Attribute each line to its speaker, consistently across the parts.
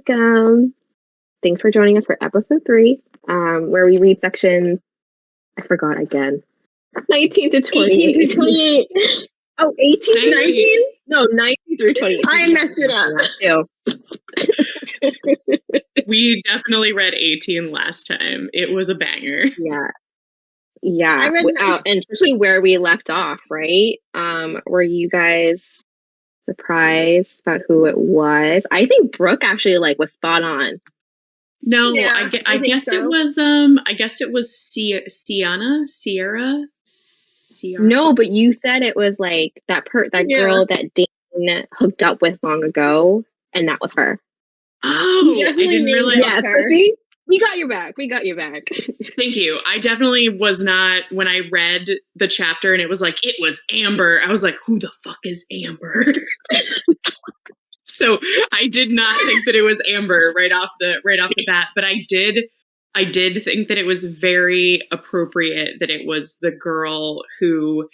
Speaker 1: welcome. Thanks for joining us for episode 3, where we read sections, I forgot again, 19 to 28.
Speaker 2: 18 to 28.
Speaker 1: Oh, 18 to
Speaker 2: 19?
Speaker 1: No, 19 through 28.
Speaker 2: I messed it
Speaker 1: up.
Speaker 3: We definitely read 18 last time. It was a banger.
Speaker 1: Yeah.
Speaker 2: I read
Speaker 1: and especially where we left off, right? Were you guys surprised about who it was? I think Brooke actually was spot on.
Speaker 3: No,
Speaker 2: Yeah,
Speaker 3: I guess
Speaker 2: so.
Speaker 3: I guess it was Sierra.
Speaker 1: No, but you said it was that girl that Dane hooked up with long ago, and that was her.
Speaker 3: Oh, I didn't realize.
Speaker 1: Yeah, so see, we got your back.
Speaker 3: Thank you. I definitely was not, when I read the chapter and it was it was Amber, I was like, who the fuck is Amber? So I did not think that it was Amber right off the bat, but I did think that it was very appropriate that it was the girl who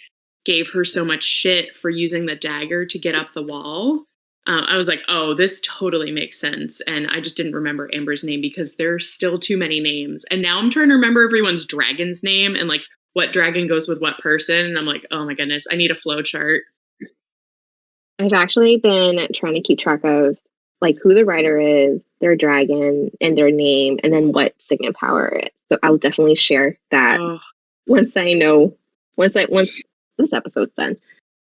Speaker 3: gave her so much shit for using the dagger to get up the wall. I was like, oh, this totally makes sense. And I just didn't remember Amber's name because there's still too many names. And now I'm trying to remember everyone's dragon's name and what dragon goes with what person. And I'm like, oh my goodness, I need a flow chart.
Speaker 1: I've actually been trying to keep track of who the writer is, their dragon, and their name, and then what signet power it is. So I'll definitely share that once this episode's done.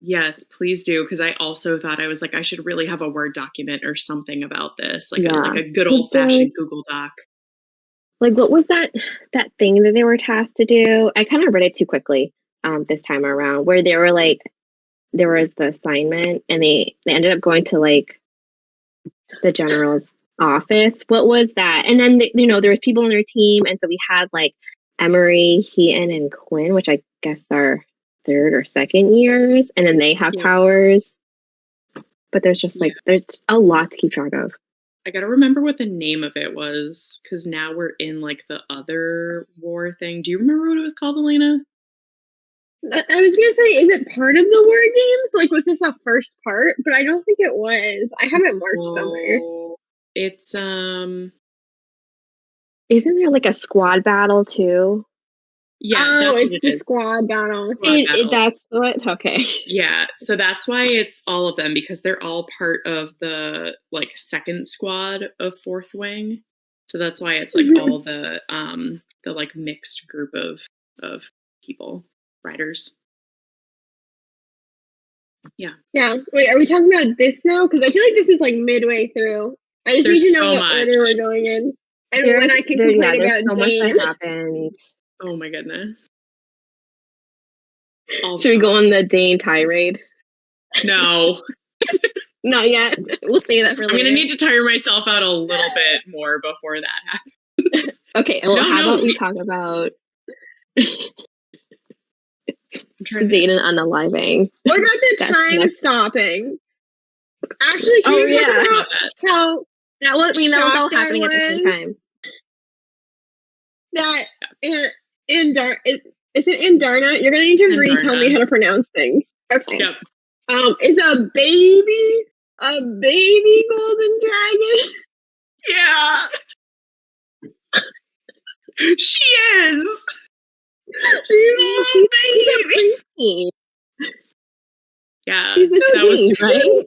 Speaker 1: Yes,
Speaker 3: please do, because I also thought I was I should really have a Word document or something about this, a good old-fashioned Google Doc.
Speaker 1: What was that thing that they were tasked to do? I kind of read it too quickly this time around, where they were there was the assignment, and they ended up going to the general's office. What was that? And then there was people on their team, and so we had Emery, Heaton, and Quinn, which I guess are third or second years, and then they have powers. But there's just there's a lot to keep track of.
Speaker 3: I gotta remember what the name of it was, because now we're in the other war thing. Do you remember what it was called, Elena?
Speaker 2: I was gonna say, is it part of the Word Games? Was this a first part? But I don't think it was. I have it marked somewhere.
Speaker 3: It's
Speaker 1: Isn't there a squad battle too?
Speaker 3: Yeah,
Speaker 2: it's the squad battle.
Speaker 1: That's what? Okay.
Speaker 3: Yeah, so that's why it's all of them, because they're all part of the second squad of Fourth Wing. So that's why it's all the mixed group of people, riders. Yeah.
Speaker 2: Yeah. Wait, are we talking about this now? Because I feel like this is midway through. I just need to know what order we're going in. And when I can complain about
Speaker 1: there's so much that happened.
Speaker 3: Oh my goodness.
Speaker 1: Should we go on the Dane tirade?
Speaker 3: No.
Speaker 1: Not yet. We'll say that for later.
Speaker 3: I'm going to need to tire myself out a little bit more before that happens.
Speaker 1: Okay, well, how about we talk about Zayden unaliving?
Speaker 2: What about the time stopping? Actually, can you talk about how
Speaker 1: that was all happening at the same time?
Speaker 2: That is it Indarna? You're gonna need to retell me how to pronounce things. Okay.
Speaker 3: Yep.
Speaker 2: Is a baby golden dragon?
Speaker 3: Yeah. She is.
Speaker 2: She's a baby.
Speaker 3: Yeah.
Speaker 1: She's a teen, right?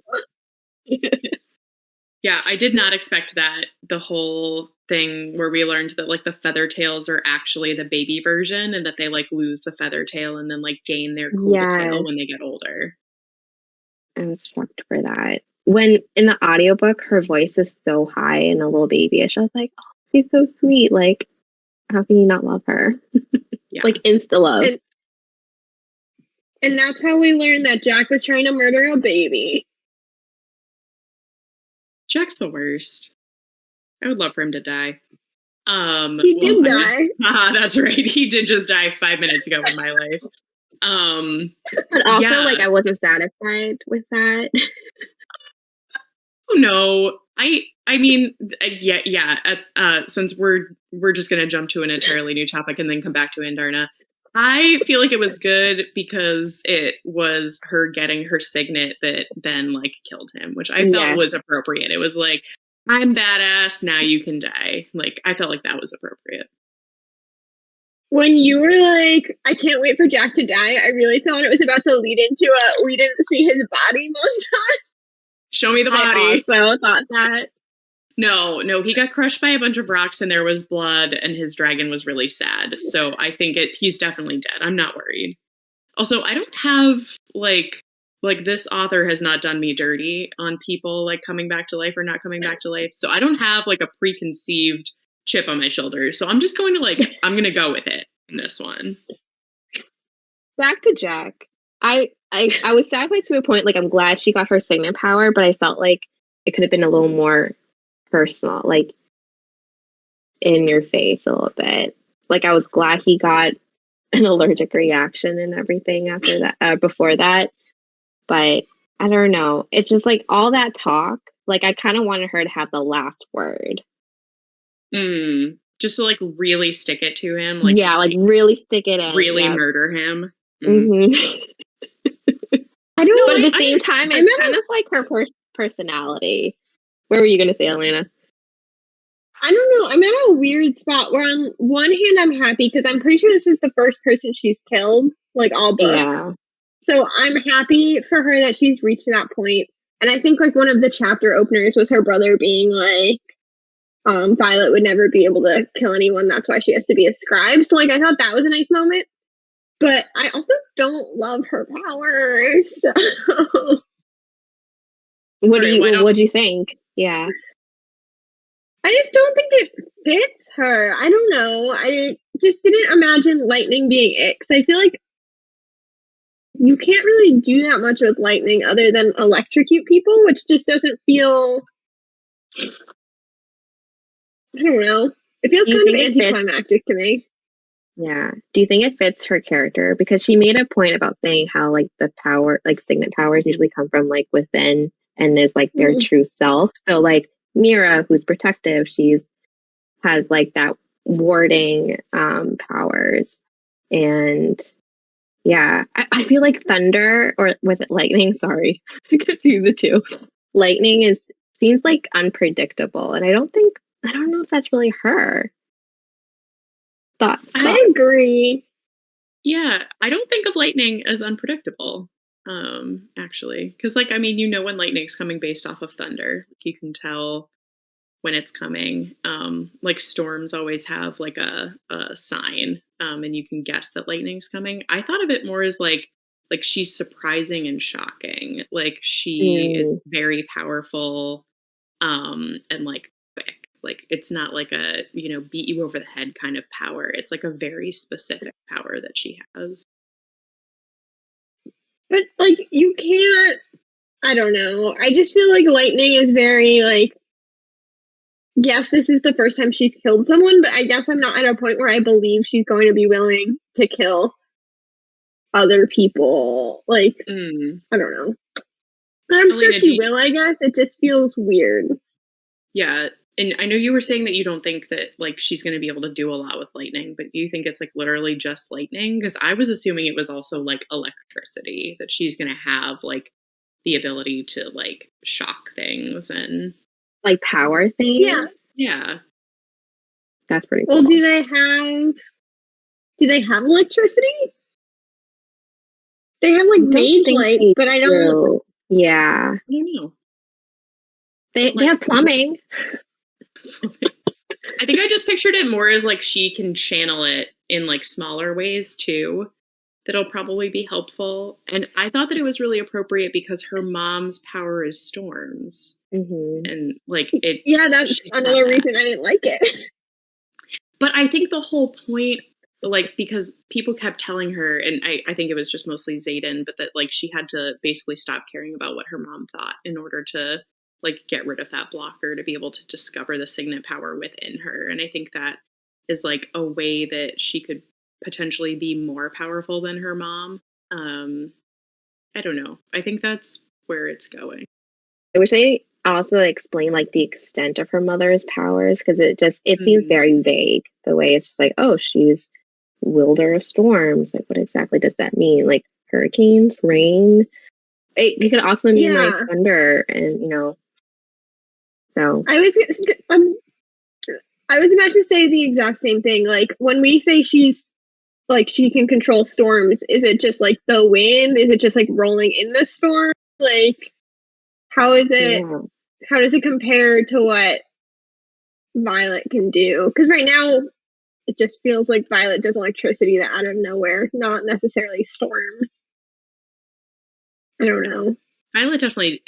Speaker 3: Yeah, I did not expect that. The whole thing where we learned that the feather tails are actually the baby version, and that they lose the feather tail and then gain their cool tail when they get older.
Speaker 1: I was shocked for that. When in the audiobook her voice is so high and a little babyish, I was like, oh, she's so sweet. How can you not love her?
Speaker 3: Yeah.
Speaker 1: Insta love.
Speaker 2: And that's how we learned that Jack was trying to murder a baby.
Speaker 3: Jack's the worst. I would love for him to die.
Speaker 2: He did die.
Speaker 3: That's right. He did just die 5 minutes ago in my life.
Speaker 1: But also, I wasn't satisfied with that.
Speaker 3: Oh no. I mean, since we're just gonna jump to an entirely new topic and then come back to Indarna. I feel like it was good because it was her getting her signet that then killed him, which I felt was appropriate. It was I'm badass, now you can die. Like, I felt like that was appropriate.
Speaker 2: When you were like, I can't wait for Jack to die, I really thought it was about to lead into a we didn't see his body most times.
Speaker 3: Show me the body.
Speaker 2: I also thought that.
Speaker 3: No, he got crushed by a bunch of rocks and there was blood and his dragon was really sad. So I think he's definitely dead. I'm not worried. Also, I don't have like this author has not done me dirty on people like coming back to life or not coming back to life. So I don't have like a preconceived chip on my shoulder. So I'm just going to I'm going to go with it in this one.
Speaker 1: Back to Jack. I was satisfied to a point. Like, I'm glad she got her signet power, but I felt like it could have been a little more personal, like in your face a little bit. Like, I was glad he got an allergic reaction and everything after that, before that. But I don't know. It's just like all that talk. Like, I kind of wanted her to have the last word.
Speaker 3: Just to like really stick it to him.
Speaker 1: Like, yeah, like really stick it in.
Speaker 3: Really murder him.
Speaker 1: Mm-hmm.
Speaker 2: I don't know.
Speaker 1: But at the same time, it's kind of like her personality. Where were you going to say, Elena?
Speaker 2: I don't know. I'm at a weird spot where on one hand I'm happy because I'm pretty sure this is the first person she's killed, like all book.
Speaker 1: Yeah.
Speaker 2: So I'm happy for her that she's reached that point. And I think like one of the chapter openers was her brother being like, Violet would never be able to kill anyone. That's why she has to be a scribe. So like I thought that was a nice moment. But I also don't love her powers. So.
Speaker 1: What do you think? Yeah.
Speaker 2: I just don't think it fits her. I don't know. I just didn't imagine lightning being it. Because I feel like you can't really do that much with lightning other than electrocute people, which just doesn't feel. I don't know. It feels kind of anticlimactic to me.
Speaker 1: Yeah. Do you think it fits her character? Because she made a point about saying how like the power, like signet powers usually come from like within and is like their true self. So like Mira, who's protective, has like that warding powers. And yeah, I feel like thunder, or was it lightning? Sorry, I confused the two. Lightning seems like unpredictable, and I don't know if that's really her. Thoughts?
Speaker 2: I agree.
Speaker 3: Yeah, I don't think of lightning as unpredictable, actually. Because, like, I mean, you know when lightning's coming based off of thunder. You can tell when it's coming. Like, storms always have, like, a sign, and you can guess that lightning's coming. I thought of it more as, like she's surprising and shocking. Like, she is very powerful, and, like, quick. Like, it's not like a, beat you over the head kind of power. It's like a very specific power that she has.
Speaker 2: But, like, you can't, I don't know. I just feel like lightning is very, like, yes, this is the first time she's killed someone, but I guess I'm not at a point where I believe she's going to be willing to kill other people. Like, I don't know. I'm sure she will, I guess. It just feels weird.
Speaker 3: Yeah. And I know you were saying that you don't think that like she's going to be able to do a lot with lightning, but do you think it's like literally just lightning? Because I was assuming it was also like electricity, that she's going to have like the ability to like shock things and
Speaker 1: like power things.
Speaker 3: Yeah.
Speaker 1: That's pretty cool.
Speaker 2: Well, do they have electricity? They have like mage lights, but I don't.
Speaker 1: Yeah.
Speaker 3: I don't know.
Speaker 1: They have plumbing.
Speaker 3: I think I just pictured it more as like she can channel it in like smaller ways too. That'll probably be helpful. And I thought that it was really appropriate because her mom's power is storms. And like it.
Speaker 2: Yeah, that's another reason I didn't like it.
Speaker 3: But I think the whole point, like, because people kept telling her, and I think it was just mostly Xaden, but that like she had to basically stop caring about what her mom thought in order to like get rid of that blocker, to be able to discover the signet power within her. And I think that is like a way that she could potentially be more powerful than her mom. I don't know. I think that's where it's going.
Speaker 1: I wish they also explain like the extent of her mother's powers, because it seems very vague, the way it's just like, oh, she's wielder of storms. Like, what exactly does that mean? Like hurricanes, rain? It could also mean like thunder and So
Speaker 2: I was about to say the exact same thing. Like when we say she's like she can control storms, is it just like the wind? Is it just like rolling in the storm? Like how is it?
Speaker 1: yeah.
Speaker 2: How does it compare to what Violet can do? Because right now it just feels like Violet does electricity that out of nowhere, not necessarily storms. I don't know.
Speaker 3: Violet definitely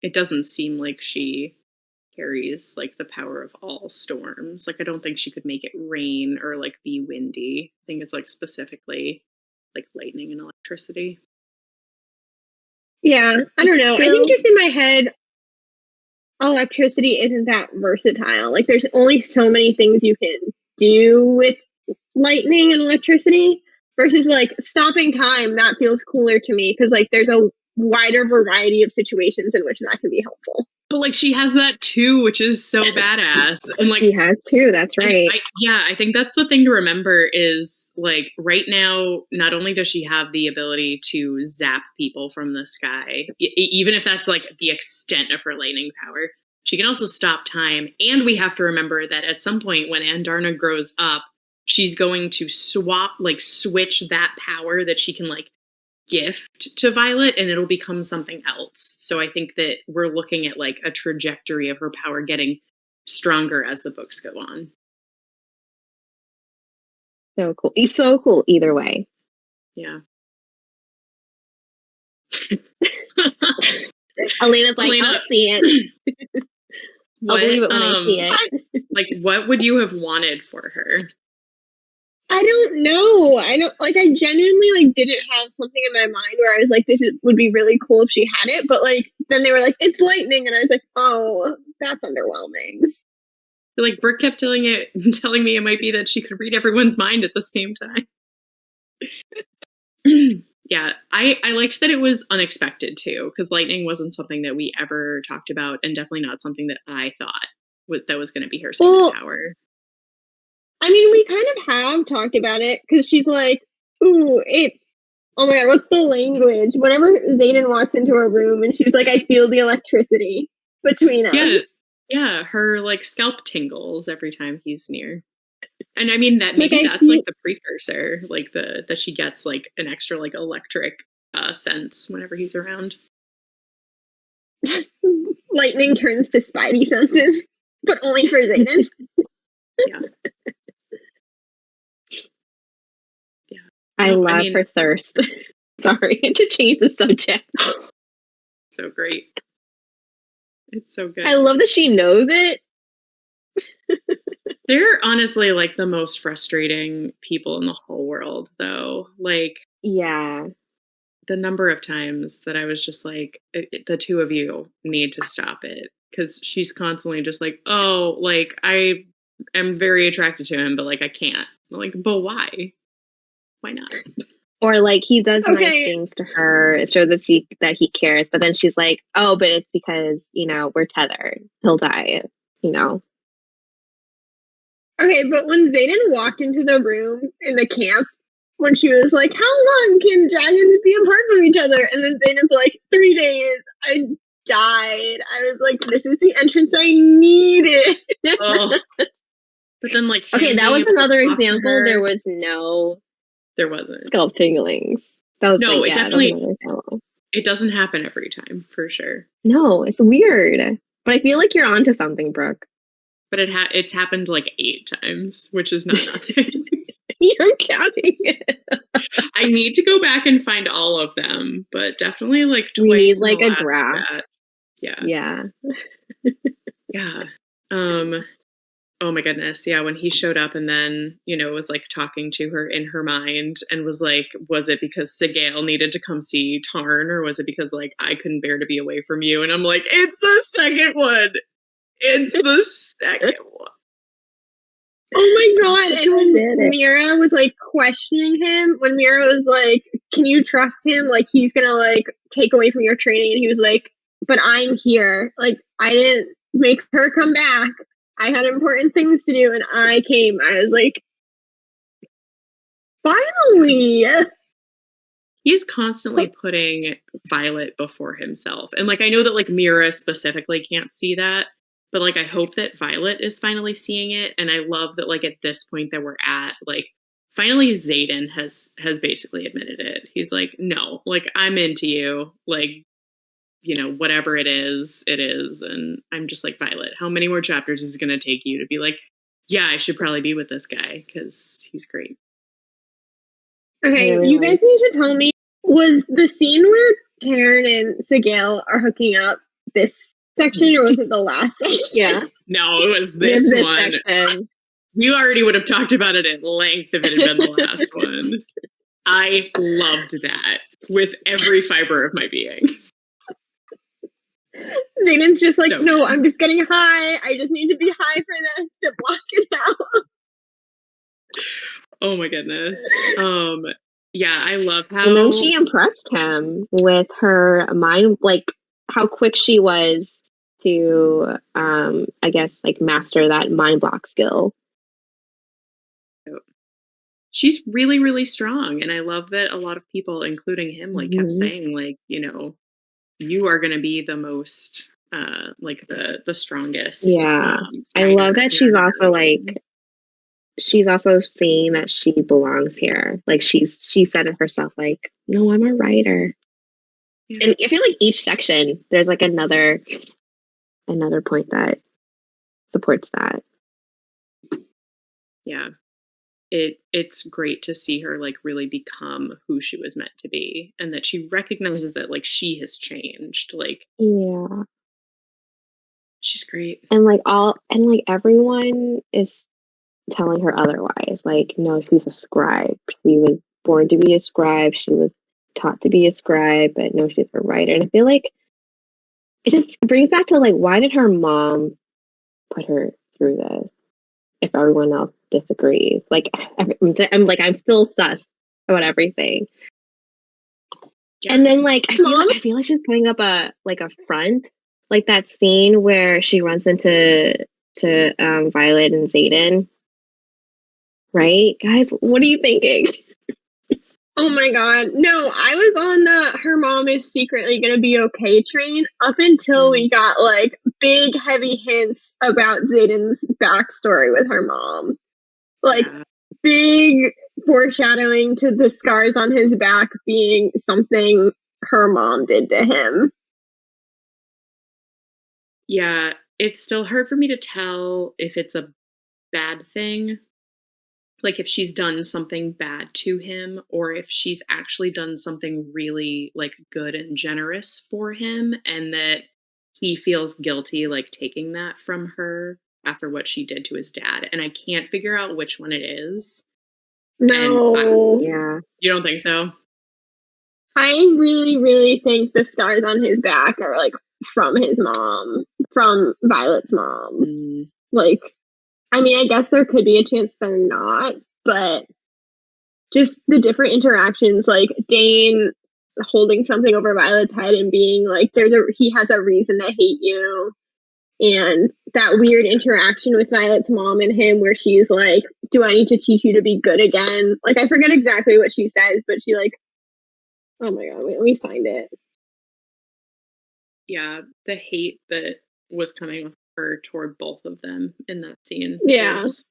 Speaker 3: it doesn't seem like she carries like the power of all storms. Like I don't think she could make it rain or like be windy. I think it's like specifically like lightning and electricity.
Speaker 2: Yeah, I don't know. I think
Speaker 1: Still,
Speaker 2: just in my head, electricity isn't that versatile. Like there's only so many things you can do with lightning and electricity versus like stopping time. That feels cooler to me because like there's a wider variety of situations in which that can be helpful.
Speaker 3: But like she has that too, which is so badass. And like
Speaker 1: she has too. That's right.
Speaker 3: I think that's the thing to remember is like right now, not only does she have the ability to zap people from the sky, even if that's like the extent of her lightning power, she can also stop time. And we have to remember that at some point when Andarna grows up, she's going to switch that power that she can like gift to Violet and it'll become something else. So I think that we're looking at like a trajectory of her power getting stronger as the books go on.
Speaker 1: So cool. He's so cool either way.
Speaker 3: Yeah.
Speaker 1: Elena's like,
Speaker 3: Elena,
Speaker 1: I'll see it. I'll believe it when I see it.
Speaker 3: Like what would you have wanted for her?
Speaker 2: I don't know. I don't like. I genuinely like didn't have something in my mind where I was like, would be really cool if she had it. But like, then they were like, it's lightning, and I was like, oh, that's underwhelming.
Speaker 3: Like Brooke kept telling me it might be that she could read everyone's mind at the same time. Yeah, I liked that it was unexpected too, because lightning wasn't something that we ever talked about, and definitely not something that I thought that was going to be her second power.
Speaker 2: I mean, we kind of have talked about it because she's like, ooh, oh my god, what's the language? Whenever Xaden walks into a room and she's like, I feel the electricity between us.
Speaker 3: Yeah, her like scalp tingles every time he's near. And I mean that maybe that's like the precursor, like that she gets like an extra like electric sense whenever he's around.
Speaker 2: Lightning turns to spidey senses, but only for Xaden.
Speaker 3: Yeah. Yeah.
Speaker 1: I love her thirst. Sorry to change the subject.
Speaker 3: So great. It's so good.
Speaker 1: I love that she knows it.
Speaker 3: They're honestly like the most frustrating people in the whole world, though. Like,
Speaker 1: yeah,
Speaker 3: the number of times that I was just like, the two of you need to stop it. Because she's constantly just like, oh, like, I am very attracted to him, but like, I can't. I'm like, but why? Why not?
Speaker 1: Or like he does nice things to her. It shows that he cares, but then she's like, oh, but it's because, we're tethered. He'll die,
Speaker 2: Okay, but when Xaden walked into the room in the camp, when she was like, how long can dragons be apart from each other? And then Xaden's like, 3 days. I died. I was like, this is the entrance I needed.
Speaker 3: Oh. But then like,
Speaker 1: okay, that was another example. There wasn't scalp tinglings. That was
Speaker 3: no,
Speaker 1: like,
Speaker 3: it definitely, it doesn't happen every time for sure.
Speaker 1: No, it's weird. But I feel like you're onto something, Brooke.
Speaker 3: But it's happened like 8 times, which is not nothing.
Speaker 1: You're counting it.
Speaker 3: I need to go back and find all of them, but definitely like twice.
Speaker 1: We need like a graph.
Speaker 3: Yeah.
Speaker 1: Yeah.
Speaker 3: Yeah. Oh my goodness. Yeah. When he showed up and then, was like talking to her in her mind and was like, was it because Sigale needed to come see Tarn or was it because like I couldn't bear to be away from you? And I'm like, it's the second one. It's the second one.
Speaker 2: Oh my god. And when Mira was like questioning him, when Mira was like, can you trust him? Like he's gonna like take away from your training. And he was like, but I'm here. Like I didn't make her come back. I had important things to do and I came. I was like, finally.
Speaker 3: He's constantly putting Violet before himself. And like I know that like Mira specifically can't see that, But like I hope that Violet is finally seeing it, and I love that like at this point that we're at, like finally Xaden has basically admitted it. He's like, no, like I'm into you, like whatever it is, and I'm just like, Violet, how many more chapters is it going to take you to be like, yeah, I should probably be with this guy because he's great.
Speaker 2: Okay,
Speaker 1: really
Speaker 2: you guys need to tell me, was the scene where Taryn and Sigil are hooking up this section, or was it the last section?
Speaker 1: Yeah.
Speaker 3: No, it was this one.
Speaker 1: Section.
Speaker 3: You already would have talked about it at length if it had been the last one. I loved that with every fiber of my being.
Speaker 2: Xaden's just like,
Speaker 3: So
Speaker 2: no,
Speaker 3: good.
Speaker 2: I'm just getting high. I just need to be high for this to block it out.
Speaker 3: Oh my goodness. Yeah, I love how.
Speaker 1: And then she impressed him with her mind, like how quick she was to, I guess, like master that mind block skill.
Speaker 3: She's really, really strong, and I love that a lot of people, including him, like kept saying, like, you are going to be the most, like the strongest.
Speaker 1: Yeah, I love that she's also like. She's also saying that she belongs here. Like she said it herself, like, no, I'm a writer.
Speaker 3: Yeah.
Speaker 1: And I feel like each section there's like another point that supports that.
Speaker 3: Yeah. It's great to see her like really become who she was meant to be, and that she recognizes that like she has changed. Like,
Speaker 1: Yeah.
Speaker 3: she's great.
Speaker 1: And like everyone is telling her otherwise. Like, no, she's a scribe. She was born to be a scribe. She was taught to be a scribe, but no, she's a writer. And I feel like it just brings back to like, why did her mom put her through this if everyone else disagrees? Like, I'm still sus about everything.
Speaker 3: Yeah.
Speaker 1: And then like I feel like she's putting up a front, like that scene where she runs into Violet and Xaden. Right, guys, what are you thinking?
Speaker 2: Oh my god. No, I was on the her mom is secretly gonna be okay train up until we got like big heavy hints about Xaden's backstory with her mom. Like big foreshadowing to the scars on his back being something her mom did to him.
Speaker 3: Yeah, it's still hard for me to tell if it's a bad thing, like if she's done something bad to him, or if she's actually done something really like good and generous for him, and that he feels guilty like taking that from her after what she did to his dad. And I can't figure out which one it is.
Speaker 2: No.
Speaker 1: Yeah.
Speaker 3: You don't think so?
Speaker 2: I really, really think the scars on his back are like from his mom, from Violet's mom. Like, I mean, I guess there could be a chance they're not, but just the different interactions, like Dane holding something over Violet's head and being like, he has a reason to hate you. And that weird interaction with Violet's mom and him where she's like, do I need to teach you to be good again? Like, I forget exactly what she says, but she like, oh my god, wait, let me find it.
Speaker 3: Yeah, the hate that was coming with her toward both of them in that scene was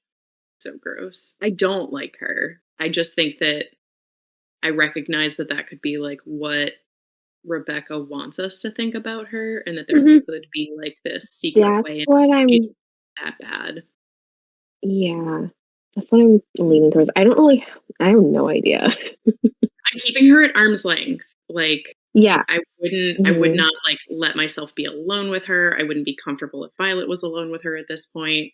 Speaker 3: so gross. I don't like her. I just think that I recognize that that could be like what Rebecca wants us to think about her, and that there could be like this secret way in that bad.
Speaker 1: Yeah, that's what I'm leaning towards. I have no idea.
Speaker 3: I'm keeping her at arm's length. Like,
Speaker 1: yeah,
Speaker 3: I would not like let myself be alone with her. I wouldn't be comfortable if Violet was alone with her at this point.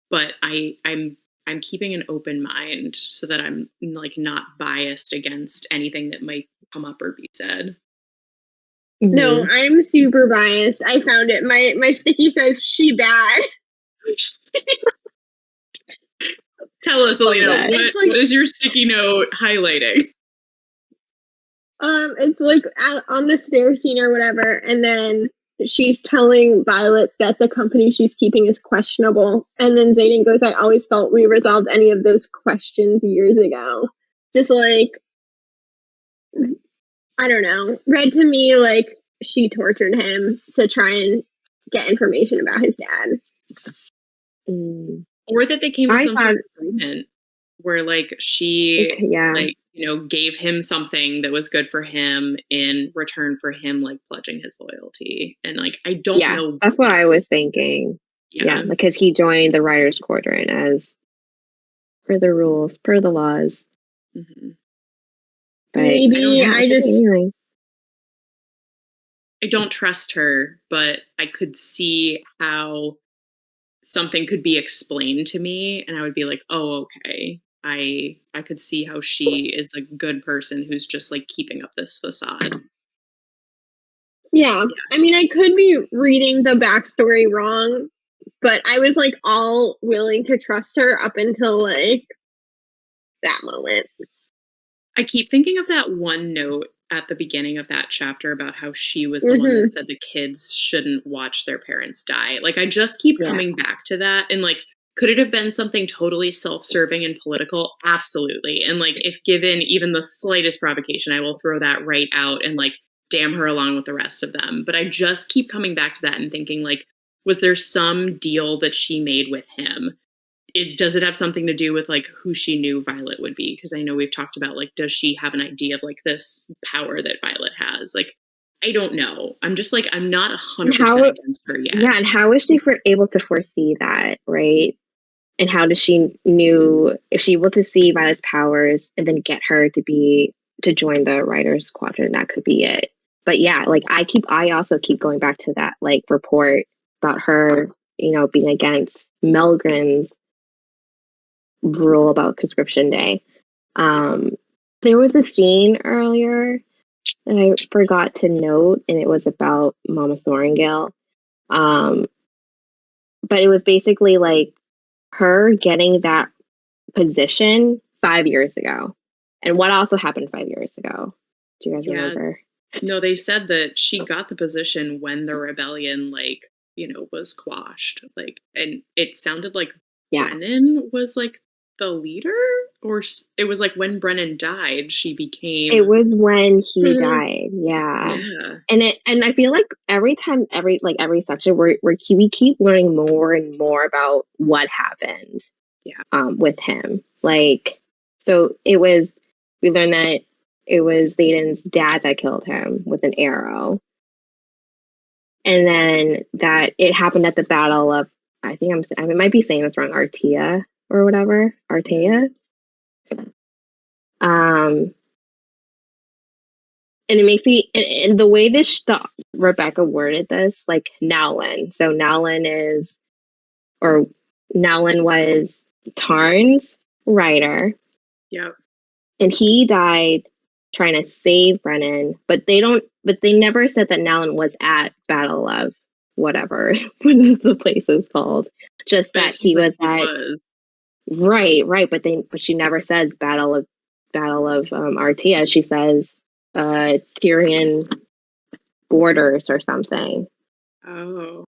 Speaker 3: But I'm keeping an open mind so that I'm like not biased against anything that might come up or be said.
Speaker 2: No, I'm super biased. I found it. My sticky says she bad.
Speaker 3: Tell us, Alina, what is your sticky note highlighting?
Speaker 2: It's like on the stair scene or whatever, and then she's telling Violet that the company she's keeping is questionable, and then Xaden goes, "I always felt we resolved any of those questions years ago." Just like, I don't know, read to me like she tortured him to try and get information about his dad.
Speaker 1: Mm.
Speaker 3: Or that they came to
Speaker 1: I
Speaker 3: some sort of agreement where like she
Speaker 1: yeah.
Speaker 3: like, you know, gave him something that was good for him in return for him like pledging his loyalty. And like I don't
Speaker 1: Yeah,
Speaker 3: know.
Speaker 1: that's what I was thinking. Yeah, because he joined the Writers' Quadrant as per the rules, per the laws.
Speaker 3: Mm-hmm.
Speaker 1: But
Speaker 2: Maybe
Speaker 3: I don't trust her, but I could see how something could be explained to me and I would be like, "Oh, okay. I could see how she is a good person who's just like keeping up this facade."
Speaker 2: Yeah. I mean, I could be reading the backstory wrong, but I was like all willing to trust her up until like that moment.
Speaker 3: I keep thinking of that one note at the beginning of that chapter about how she was the one that said the kids shouldn't watch their parents die. Like, I just keep coming back to that. And, like, could it have been something totally self-serving and political? Absolutely. And, like, if given even the slightest provocation, I will throw that right out and, like, damn her along with the rest of them. But I just keep coming back to that and thinking, like, was there some deal that she made with him? Does it have something to do with like who she knew Violet would be? Because I know we've talked about like, does she have an idea of like this power that Violet has? Like, I don't know. I'm just like, I'm not 100% against her yet.
Speaker 1: Yeah, and how is she able to foresee that, right? And how does she knew if she able to see Violet's powers and then get her to join the Writers' Quadrant? That could be it. But yeah, like I also keep going back to that like report about her, you know, being against Melgren's rule about conscription day. There was a scene earlier that I forgot to note, and it was about Mama Thorngale. But it was basically like her getting that position 5 years ago. And what also happened 5 years ago? Do you guys remember?
Speaker 3: No, they said that she got the position when the rebellion, like, you know, was quashed. Like, and it sounded like Brennan was like the leader, or it was like when Brennan died, she became.
Speaker 1: It was when he died. Yeah. And I feel like every section we keep learning more and more about what happened. With him. Like, so we learned that it was Layden's dad that killed him with an arrow. And then that it happened at the battle of, I might be saying this wrong, Artea or whatever. Artea. And it makes me, and the way Rebecca worded this, like Nowlin. So Nowlin was Tarn's writer.
Speaker 3: Yep.
Speaker 1: And he died trying to save Brennan, but they never said that Nowlin was at Battle of whatever what the place is called. Just that he was right, but she never says Battle of Artea. She says Tyrion borders or something.
Speaker 3: Oh.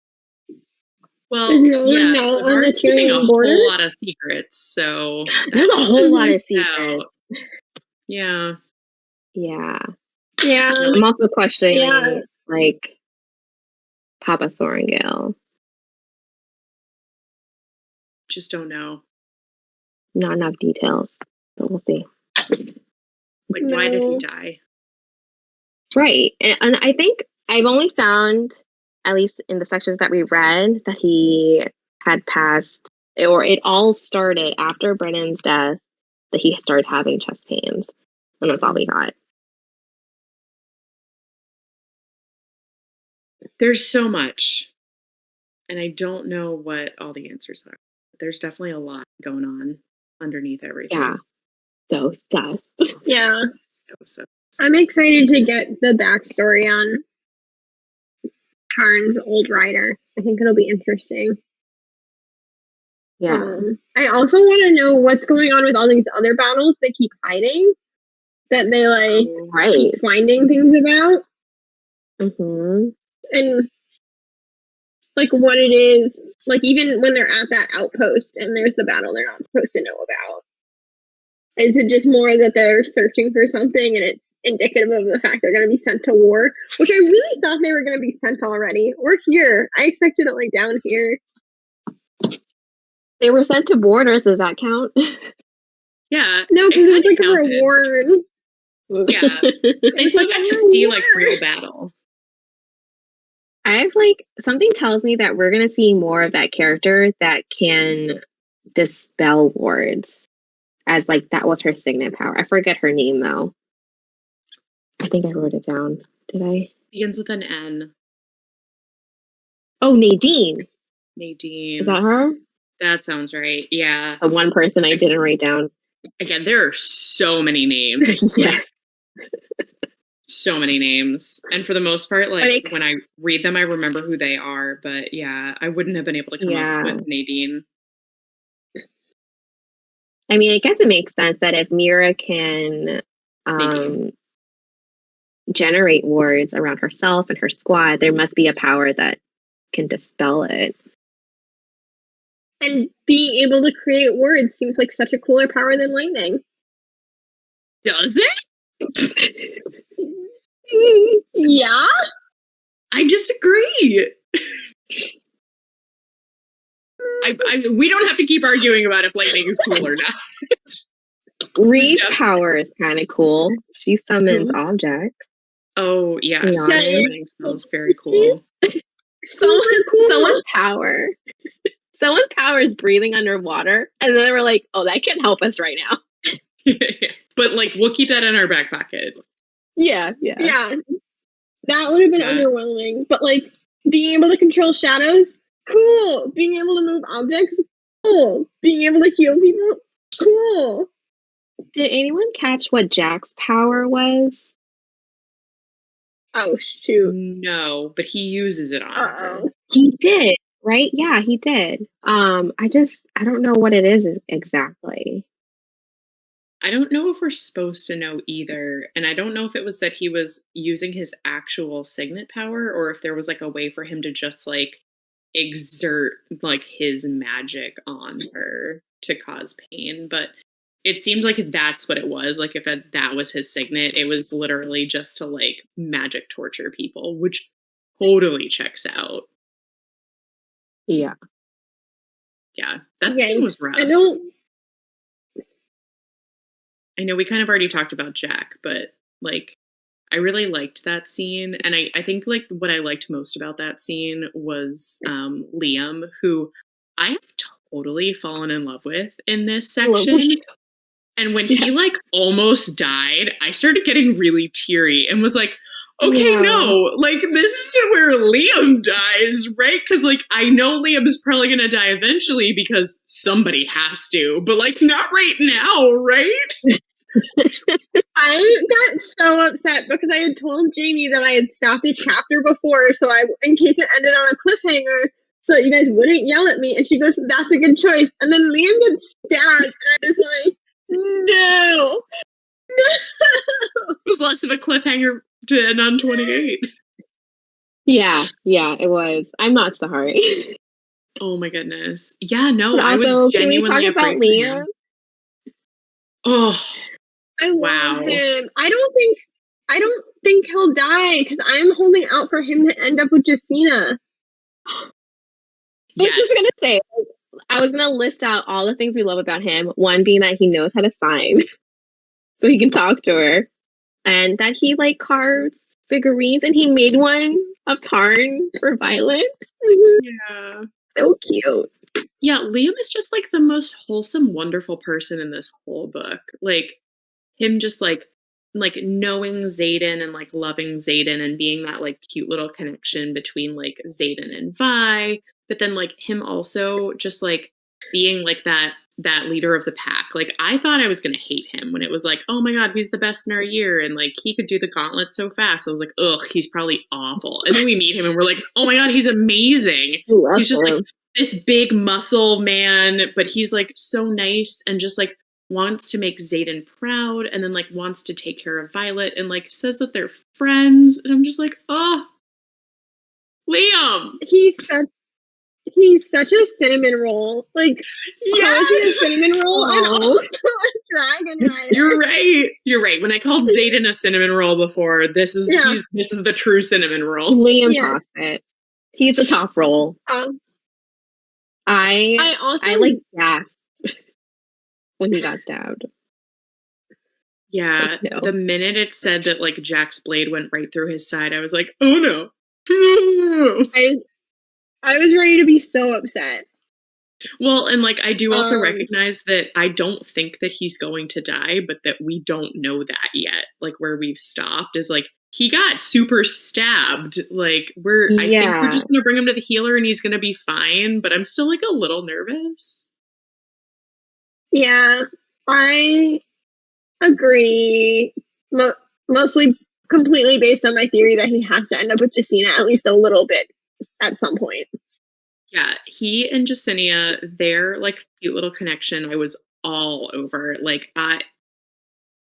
Speaker 3: Well, Lavar's keeping a whole lot of secrets, so
Speaker 1: there's a whole lot of secrets.
Speaker 3: Yeah.
Speaker 1: I'm also questioning like Papa Sorengale.
Speaker 3: Just don't know.
Speaker 1: Not enough details, but we'll see.
Speaker 3: Like, why did he die?
Speaker 1: Right. And I think I've only found, at least in the sections that we read, that he had passed, or it all started after Brennan's death, that he started having chest pains. And that's all we got.
Speaker 3: There's so much. And I don't know what all the answers are. There's definitely a lot going on underneath everything.
Speaker 1: Yeah. So sus.
Speaker 2: Yeah.
Speaker 3: So.
Speaker 2: I'm excited to get the backstory on Tarn's old rider. I think it'll be interesting.
Speaker 1: Yeah.
Speaker 2: I also want to know what's going on with all these other battles they keep hiding, that they like keep finding things about. And like what it is, like even when they're at that outpost and there's the battle they're not supposed to know about. Is it just more that they're searching for something and it's indicative of the fact they're going to be sent to war? Which I really thought they were going to be sent already. Or here. I expected it like down here.
Speaker 1: They were sent to borders. Does that count?
Speaker 3: Yeah.
Speaker 2: No, because it was like a
Speaker 3: counted.
Speaker 2: reward.
Speaker 3: Yeah. They still got to see like real battle.
Speaker 1: I've like something tells me that we're gonna see more of that character that can dispel wards, as like that was her signet power. I forget her name though. I think I wrote it down. Did I?
Speaker 3: Begins with an N.
Speaker 1: Oh, Nadine.
Speaker 3: Nadine.
Speaker 1: Is that her?
Speaker 3: That sounds right. Yeah.
Speaker 1: The one person I didn't write down.
Speaker 3: Again, there are so many names.
Speaker 1: Yes.
Speaker 3: So many names. And for the most part, like when I read them, I remember who they are. But yeah, I wouldn't have been able to come up with Nadine.
Speaker 1: I mean, I guess it makes sense that if Mira can generate wards around herself and her squad, there must be a power that can dispel it.
Speaker 2: And being able to create words seems like such a cooler power than lightning.
Speaker 3: Does it?
Speaker 2: Yeah?
Speaker 3: I disagree. We don't have to keep arguing about if lightning is cool or not.
Speaker 1: Reed's power is kind of cool. She summons objects.
Speaker 3: Oh, yeah. Summoning smells very cool.
Speaker 1: Someone's power. Someone's power is breathing underwater. And then they were like, oh, that can't help us right now.
Speaker 3: But, like, we'll keep that in our back pocket.
Speaker 2: Yeah. That would have been underwhelming. But, like, being able to control shadows, cool. Being able to move objects, cool. Being able to heal people, cool.
Speaker 1: Did anyone catch what Jack's power was?
Speaker 2: Oh, shoot.
Speaker 3: No, but he uses it on her.
Speaker 1: He did, right? Yeah, he did. I don't know what it is exactly.
Speaker 3: I don't know if we're supposed to know either. And I don't know if it was that he was using his actual signet power or if there was like a way for him to just like exert like his magic on her to cause pain. But it seemed like that's what it was. Like if that was his signet, it was literally just to like magic torture people, which totally checks out.
Speaker 1: Yeah.
Speaker 3: Yeah, that scene was rough. I know we kind of already talked about Jack, but like I really liked that scene. And I think like what I liked most about that scene was Liam, who I have totally fallen in love with in this section. And when he like almost died, I started getting really teary and was like, okay, no, like this isn't where Liam dies, right? Because like I know Liam is probably gonna die eventually because somebody has to, but like not right now, right?
Speaker 2: I got so upset because I had told Jamie that I had stopped each chapter before, so in case it ended on a cliffhanger, so you guys wouldn't yell at me. And she goes, "That's a good choice." And then Liam gets stabbed, and I was like, "No."
Speaker 3: It was less of a cliffhanger to end on 28.
Speaker 1: Yeah, it was. I'm not sorry.
Speaker 3: Oh my goodness. Yeah, no,
Speaker 1: but also,
Speaker 3: I was genuinely
Speaker 1: can we talk about Liam?
Speaker 3: Oh,
Speaker 2: I love him. I don't think he'll die because I'm holding out for him to end up with Jacina.
Speaker 1: I was just gonna say, I was gonna list out all the things we love about him. One being that he knows how to sign, so he can talk to her, and that he like carves figurines, and he made one of Tarn for Violet.
Speaker 3: Yeah,
Speaker 1: so cute.
Speaker 3: Yeah, Liam is just like the most wholesome, wonderful person in this whole book. Like him, just like knowing Xaden and like loving Xaden and being that like cute little connection between like Xaden and Vi, but then like him also just like being like that leader of the pack. Like I thought I was gonna hate him when it was like, oh my god, he's the best in our year and like he could do the gauntlet so fast. I was like, ugh, he's probably awful. And then we meet him and we're like, oh my god, he's amazing. He's just like this big muscle man, but he's like so nice and just like wants to make Xaden proud and then like wants to take care of Violet and like says that they're friends. And I'm just like, oh, Liam.
Speaker 2: He's He's such a cinnamon roll. Like, how is he a
Speaker 3: Yes!
Speaker 2: cinnamon roll and
Speaker 1: Aw.
Speaker 2: also a dragon rider?
Speaker 3: You're right. You're right. When I called Zayden a cinnamon roll before, this is
Speaker 2: Yeah.
Speaker 3: this is the true cinnamon roll.
Speaker 1: Liam
Speaker 2: Yes.
Speaker 1: tossed it. He's the top roll. I
Speaker 2: also
Speaker 1: like gasped when he got stabbed.
Speaker 3: Yeah,
Speaker 1: No.
Speaker 3: the minute it said that like Jack's blade went right through his side, I was like, oh no.
Speaker 2: I was ready to be so upset.
Speaker 3: Well, and like I do also
Speaker 2: Um,
Speaker 3: recognize that I don't think that he's going to die, but that we don't know that yet. Like where we've stopped is like he got super stabbed. Like I think we're
Speaker 1: Yeah.
Speaker 3: just gonna bring him to the healer and he's gonna be fine, but I'm still like a little nervous.
Speaker 2: Yeah, I agree. Mostly completely based on my theory that he has to end up with Jacina at least a little bit at some point.
Speaker 3: Yeah, he and Jacinia, their like cute little connection, I was all over. Like I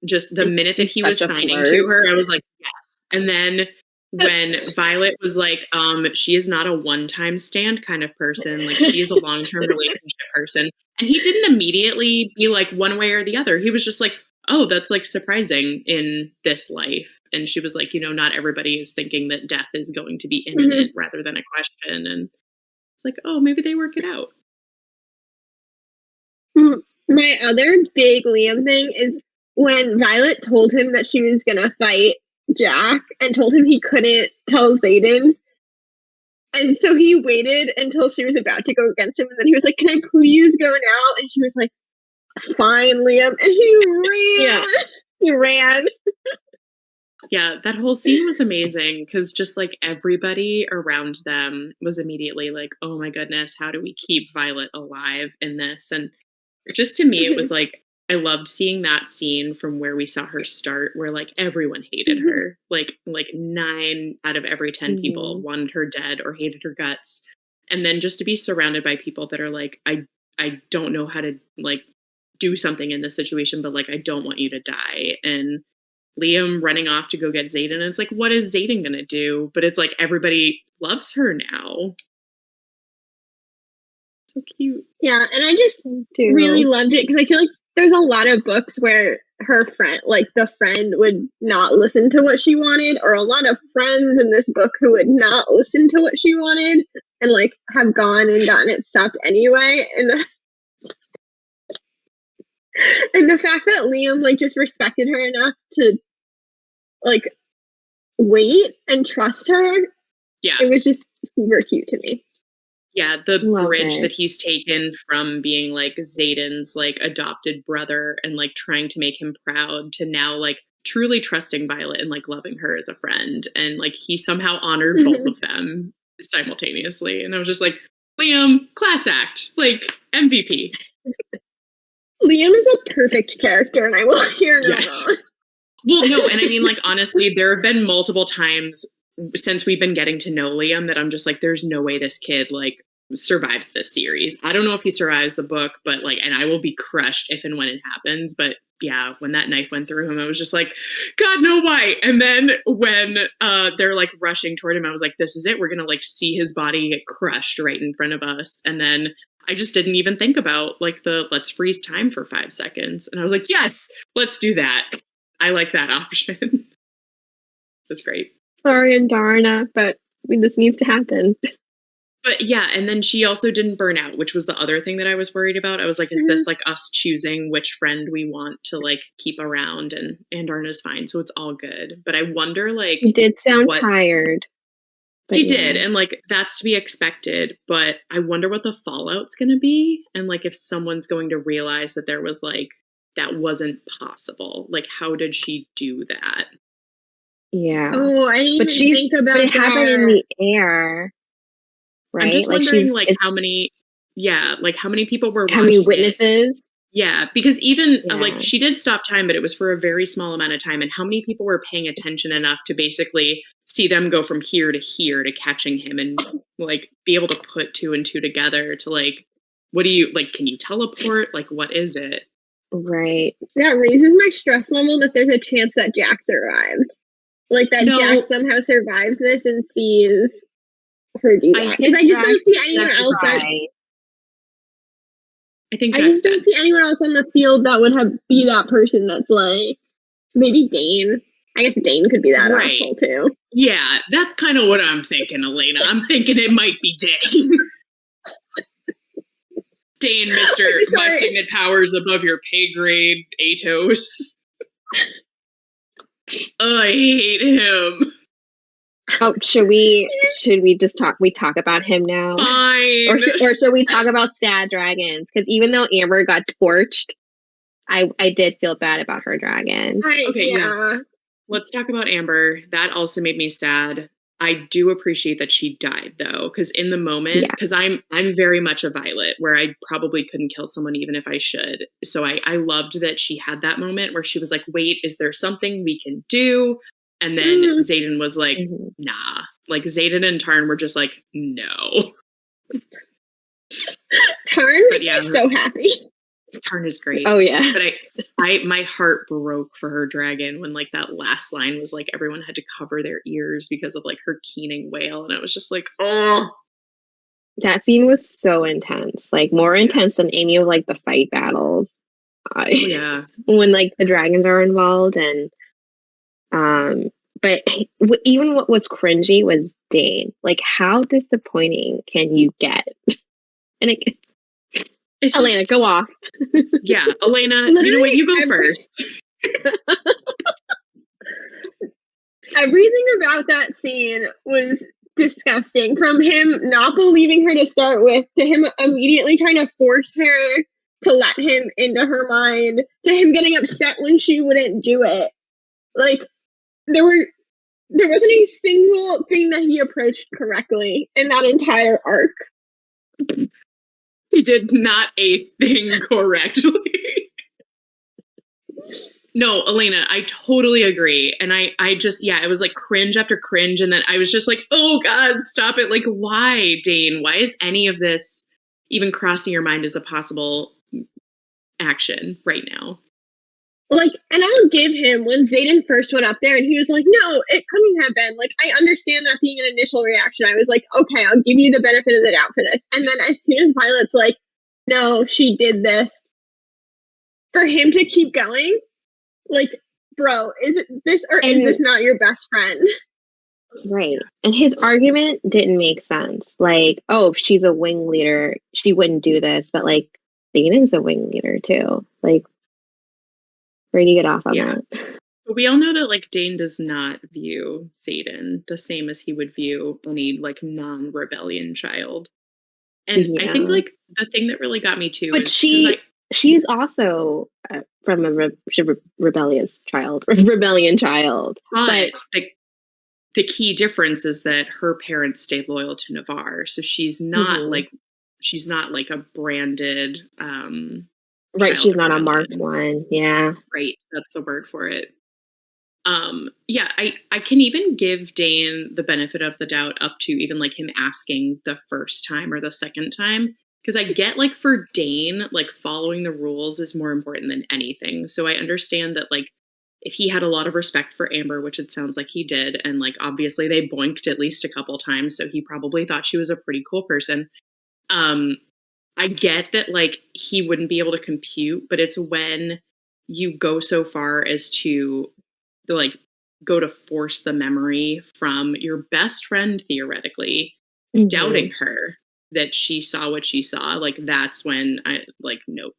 Speaker 3: just the minute that he was
Speaker 1: Such a
Speaker 3: signing
Speaker 1: flirt.
Speaker 3: to her, I was like, yes. And then when Violet was like, she is not a one-time stand kind of person, like she is a long-term relationship person. And he didn't immediately be like one way or the other. He was just like, oh, that's like surprising in this life. And she was like, not everybody is thinking that death is going to be imminent rather than a question. And it's like, oh, maybe they work it out.
Speaker 2: My other big Liam thing is when Violet told him that she was gonna fight Jack and told him he couldn't tell Zayden. And so he waited until she was about to go against him, and then he was like, "Can I please go now?" And she was like, "Fine, Liam." And he ran.
Speaker 1: Yeah. He ran.
Speaker 3: Yeah, that whole scene was amazing because just like everybody around them was immediately like, oh my goodness, how do we keep Violet alive in this? And just to me, it was like, I loved seeing that scene from where we saw her start, where like everyone hated her. Like 9 out of every 10 people wanted her dead or hated her guts. And then just to be surrounded by people that are like, I don't know how to like do something in this situation, but like I don't want you to die. And Liam running off to go get Zayden. And it's like, what is Zayden going to do? But it's like everybody loves her now. So cute.
Speaker 2: Yeah, and I just really loved it because I feel like there's a lot of books where her friend, like the friend, would not listen to what she wanted, or a lot of friends in this book who would not listen to what she wanted and like have gone and gotten it stopped anyway. And the fact that Liam like just respected her enough to like wait and trust her,
Speaker 3: yeah,
Speaker 2: it was just super cute to me.
Speaker 3: Yeah, the bridge that he's taken from being like Zayden's like adopted brother and like trying to make him proud to now like truly trusting Violet and like loving her as a friend. And like he somehow honored both of them simultaneously. And I was just like, Liam, class act, like MVP.
Speaker 2: Liam is a perfect character, and I will hear no wrong.
Speaker 3: Well, no, and I mean, like, honestly, there have been multiple times since we've been getting to know Liam that I'm just like, there's no way this kid, like, survives this series. I don't know if he survives the book, but, like, and I will be crushed if and when it happens. But, yeah, when that knife went through him, I was just like, God, no, why? And then when they're, like, rushing toward him, I was like, this is it. We're going to, like, see his body get crushed right in front of us. And then I just didn't even think about, like, the let's freeze time for 5 seconds. And I was like, yes, let's do that. I like that option. It was great.
Speaker 1: Sorry and Darna, but this needs to happen.
Speaker 3: But yeah, and then she also didn't burn out, which was the other thing that I was worried about. I was like, is this like us choosing which friend we want to like keep around? And Darna's fine, so it's all good. But I wonder, like,
Speaker 1: She did sound tired.
Speaker 3: She did, and like that's to be expected. But I wonder what the fallout's going to be, and like if someone's going to realize that there was like that wasn't possible. Like, how did she do that?
Speaker 1: Yeah.
Speaker 2: Oh, I didn't even think about
Speaker 1: it happened in the air, right?
Speaker 3: I'm just wondering, like how many people were watching.
Speaker 1: How many witnesses?
Speaker 3: Yeah, because even like she did stop time, but it was for a very small amount of time. And how many people were paying attention enough to basically see them go from here to catching him and like be able to put 2 and 2 together to like, what do you like? Can you teleport? Like, what is it?
Speaker 1: Right.
Speaker 2: That raises my stress level that there's a chance that Jack survived. Like that Jack somehow survives this and sees her do that. Because I just don't see anyone else
Speaker 3: I think
Speaker 2: I just don't see anyone else on the field that would be that person that's like, maybe Dane. I guess Dane could be that asshole too.
Speaker 3: Yeah, that's kind of what I'm thinking, Elena. I'm thinking it might be Dane. Dane, Mr. My signet powers above your pay grade, Atos. Oh, I hate him.
Speaker 1: Oh, should we just talk about him now?
Speaker 3: Fine.
Speaker 1: Or should we talk about sad dragons? Because even though Amber got torched, I did feel bad about her dragon.
Speaker 3: Okay, yes. Let's talk about Amber. That also made me sad. I do appreciate that she died though, because in the moment, because I'm very much a Violet, where I probably couldn't kill someone even if I should. So I loved that she had that moment where she was like, "Wait, is there something we can do?" And then Xaden was like, "Nah." Like Xaden and Tarn were just like, "No."
Speaker 2: Tarn makes me so happy.
Speaker 3: Tarn is great.
Speaker 1: Oh yeah.
Speaker 3: But my heart broke for her dragon when like that last line was like everyone had to cover their ears because of like her keening wail, and I was just like, oh.
Speaker 1: That scene was so intense, like more intense than any of like the fight battles. When like the dragons are involved, and but even what was cringy was Dane. Like, how disappointing can you get? And it's Elena, just, go off.
Speaker 3: Yeah, Elena, you know what? You go first.
Speaker 2: Everything about that scene was disgusting. From him not believing her to start with, to him immediately trying to force her to let him into her mind, to him getting upset when she wouldn't do it. Like, there wasn't a single thing that he approached correctly in that entire arc.
Speaker 3: He did not a thing correctly. No, Elena, I totally agree. And I just, it was like cringe after cringe. And then I was just like, oh God, stop it. Like, why, Dane? Why is any of this even crossing your mind as a possible action right now?
Speaker 2: Like, and I'll give him when Xaden first went up there and he was like, no, it couldn't have been. Like, I understand that being an initial reaction. I was like, okay, I'll give you the benefit of the doubt for this. And then as soon as Violet's like, no, she did this, for him to keep going, like, bro, is it this or is this not your best friend?
Speaker 1: Right. And his argument didn't make sense. Like, oh, if she's a wing leader, she wouldn't do this. But like, Xaden's a wing leader too. Like, where do you get off on that?
Speaker 3: But we all know that like Dane does not view Xaden the same as he would view any like non-rebellion child. And I think like the thing that really got me too
Speaker 1: but
Speaker 3: is
Speaker 1: she's also from a rebellion child. But
Speaker 3: the key difference is that her parents stayed loyal to Navarre, so she's not like a branded
Speaker 1: right, she's not a marked one. Yeah.
Speaker 3: Right, that's the word for it. I can even give Dane the benefit of the doubt up to even like him asking the first time or the second time. Because I get like for Dane, like following the rules is more important than anything. So I understand that like if he had a lot of respect for Amber, which it sounds like he did, and like obviously they boinked at least a couple times, so he probably thought she was a pretty cool person. I get that like he wouldn't be able to compute, but it's when you go so far as to like go to force the memory from your best friend, theoretically, doubting her that she saw what she saw. Like that's when I like, nope.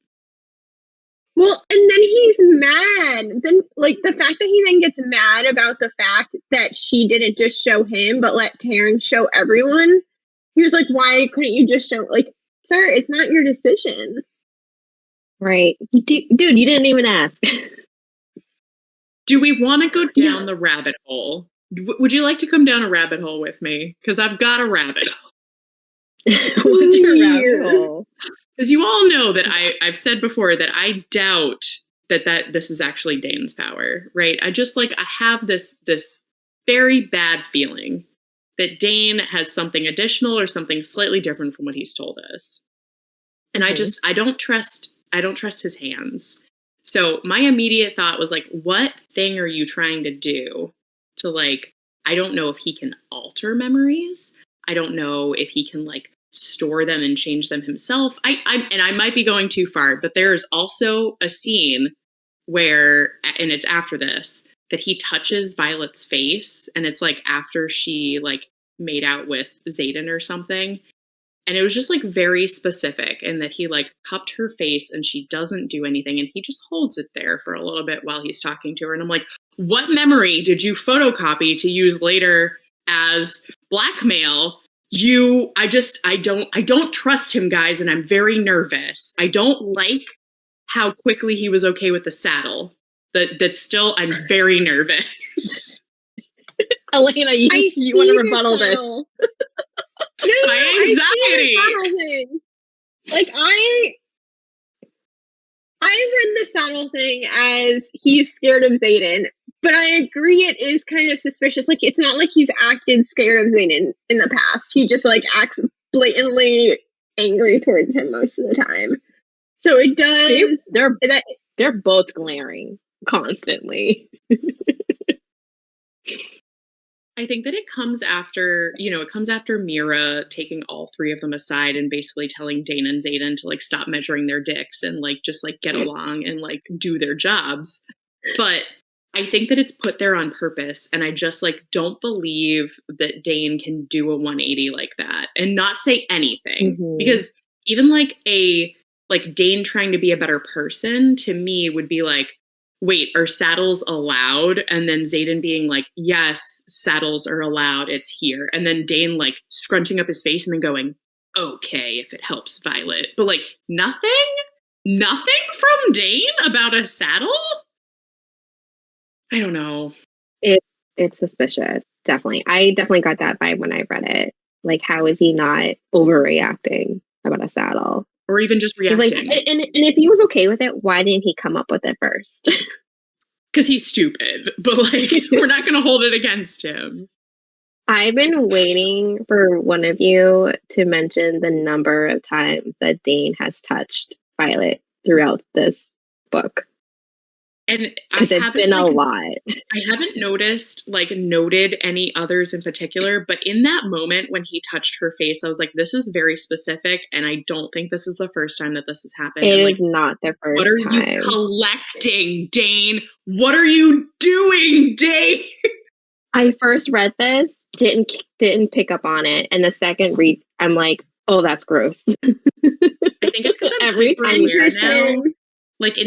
Speaker 2: Well, and then he's mad. Then, like, the fact that he then gets mad about the fact that she didn't just show him, but let Taryn show everyone. He was like, why couldn't you just show, like, sir, it's not your decision.
Speaker 1: Right. Dude, you didn't even ask.
Speaker 3: Do we want to go down the rabbit hole? Would you like to come down a rabbit hole with me? Because I've got a rabbit hole.
Speaker 1: What's your rabbit hole?
Speaker 3: Because you all know that I've said before that I doubt that this is actually Dane's power, right? I just like, I have this very bad feeling that Dane has something additional or something slightly different from what he's told us. And I don't trust his hands. So my immediate thought was like, what thing are you trying to do to like, I don't know if he can alter memories. I don't know if he can like store them and change them himself. I might be going too far, but there is also a scene where, and it's after this, that he touches Violet's face, and it's like after she like made out with Xaden or something. And it was just like very specific in that he like cupped her face and she doesn't do anything. And he just holds it there for a little bit while he's talking to her. And I'm like, what memory did you photocopy to use later as blackmail? I don't trust him, guys. And I'm very nervous. I don't like how quickly he was okay with the saddle. That still, I'm very nervous.
Speaker 1: Elena, you want to rebuttal this?
Speaker 3: My anxiety.
Speaker 2: Like I read the saddle thing as he's scared of Xaden, but I agree it is kind of suspicious. Like it's not like he's acted scared of Xaden in the past. He just like acts blatantly angry towards him most of the time. So it does.
Speaker 1: They're both glaring constantly.
Speaker 3: I think that it comes after Mira taking all three of them aside and basically telling Dane and Xaden to like stop measuring their dicks and like just like get along and like do their jobs. But I think that it's put there on purpose, and I just like don't believe that Dane can do a 180 like that and not say anything. Because even like Dane trying to be a better person to me would be like, wait, are saddles allowed? And then Xaden being like, yes, saddles are allowed. It's here. And then Dane like scrunching up his face and then going, okay, if it helps Violet. But like nothing from Dane about a saddle? I don't know.
Speaker 1: It's suspicious. Definitely. I definitely got that vibe when I read it. Like, how is he not overreacting about a saddle?
Speaker 3: Or even just reacting.
Speaker 1: Like, and if he was okay with it, why didn't he come up with it first?
Speaker 3: Because he's stupid. But like, we're not going to hold it against him.
Speaker 1: I've been waiting for one of you to mention the number of times that Dane has touched Violet throughout this book.
Speaker 3: And
Speaker 1: because it's been a lot.
Speaker 3: I haven't noted any others in particular, but in that moment when he touched her face, I was like, this is very specific, and I don't think this is the first time that this has happened.
Speaker 1: It
Speaker 3: is
Speaker 1: not the first time.
Speaker 3: What are you collecting, Dane? What are you doing, Dane?
Speaker 1: I first read this, didn't pick up on it, and the second read, I'm like, oh, that's gross.
Speaker 3: I think it's because
Speaker 1: every time
Speaker 3: you're now. Like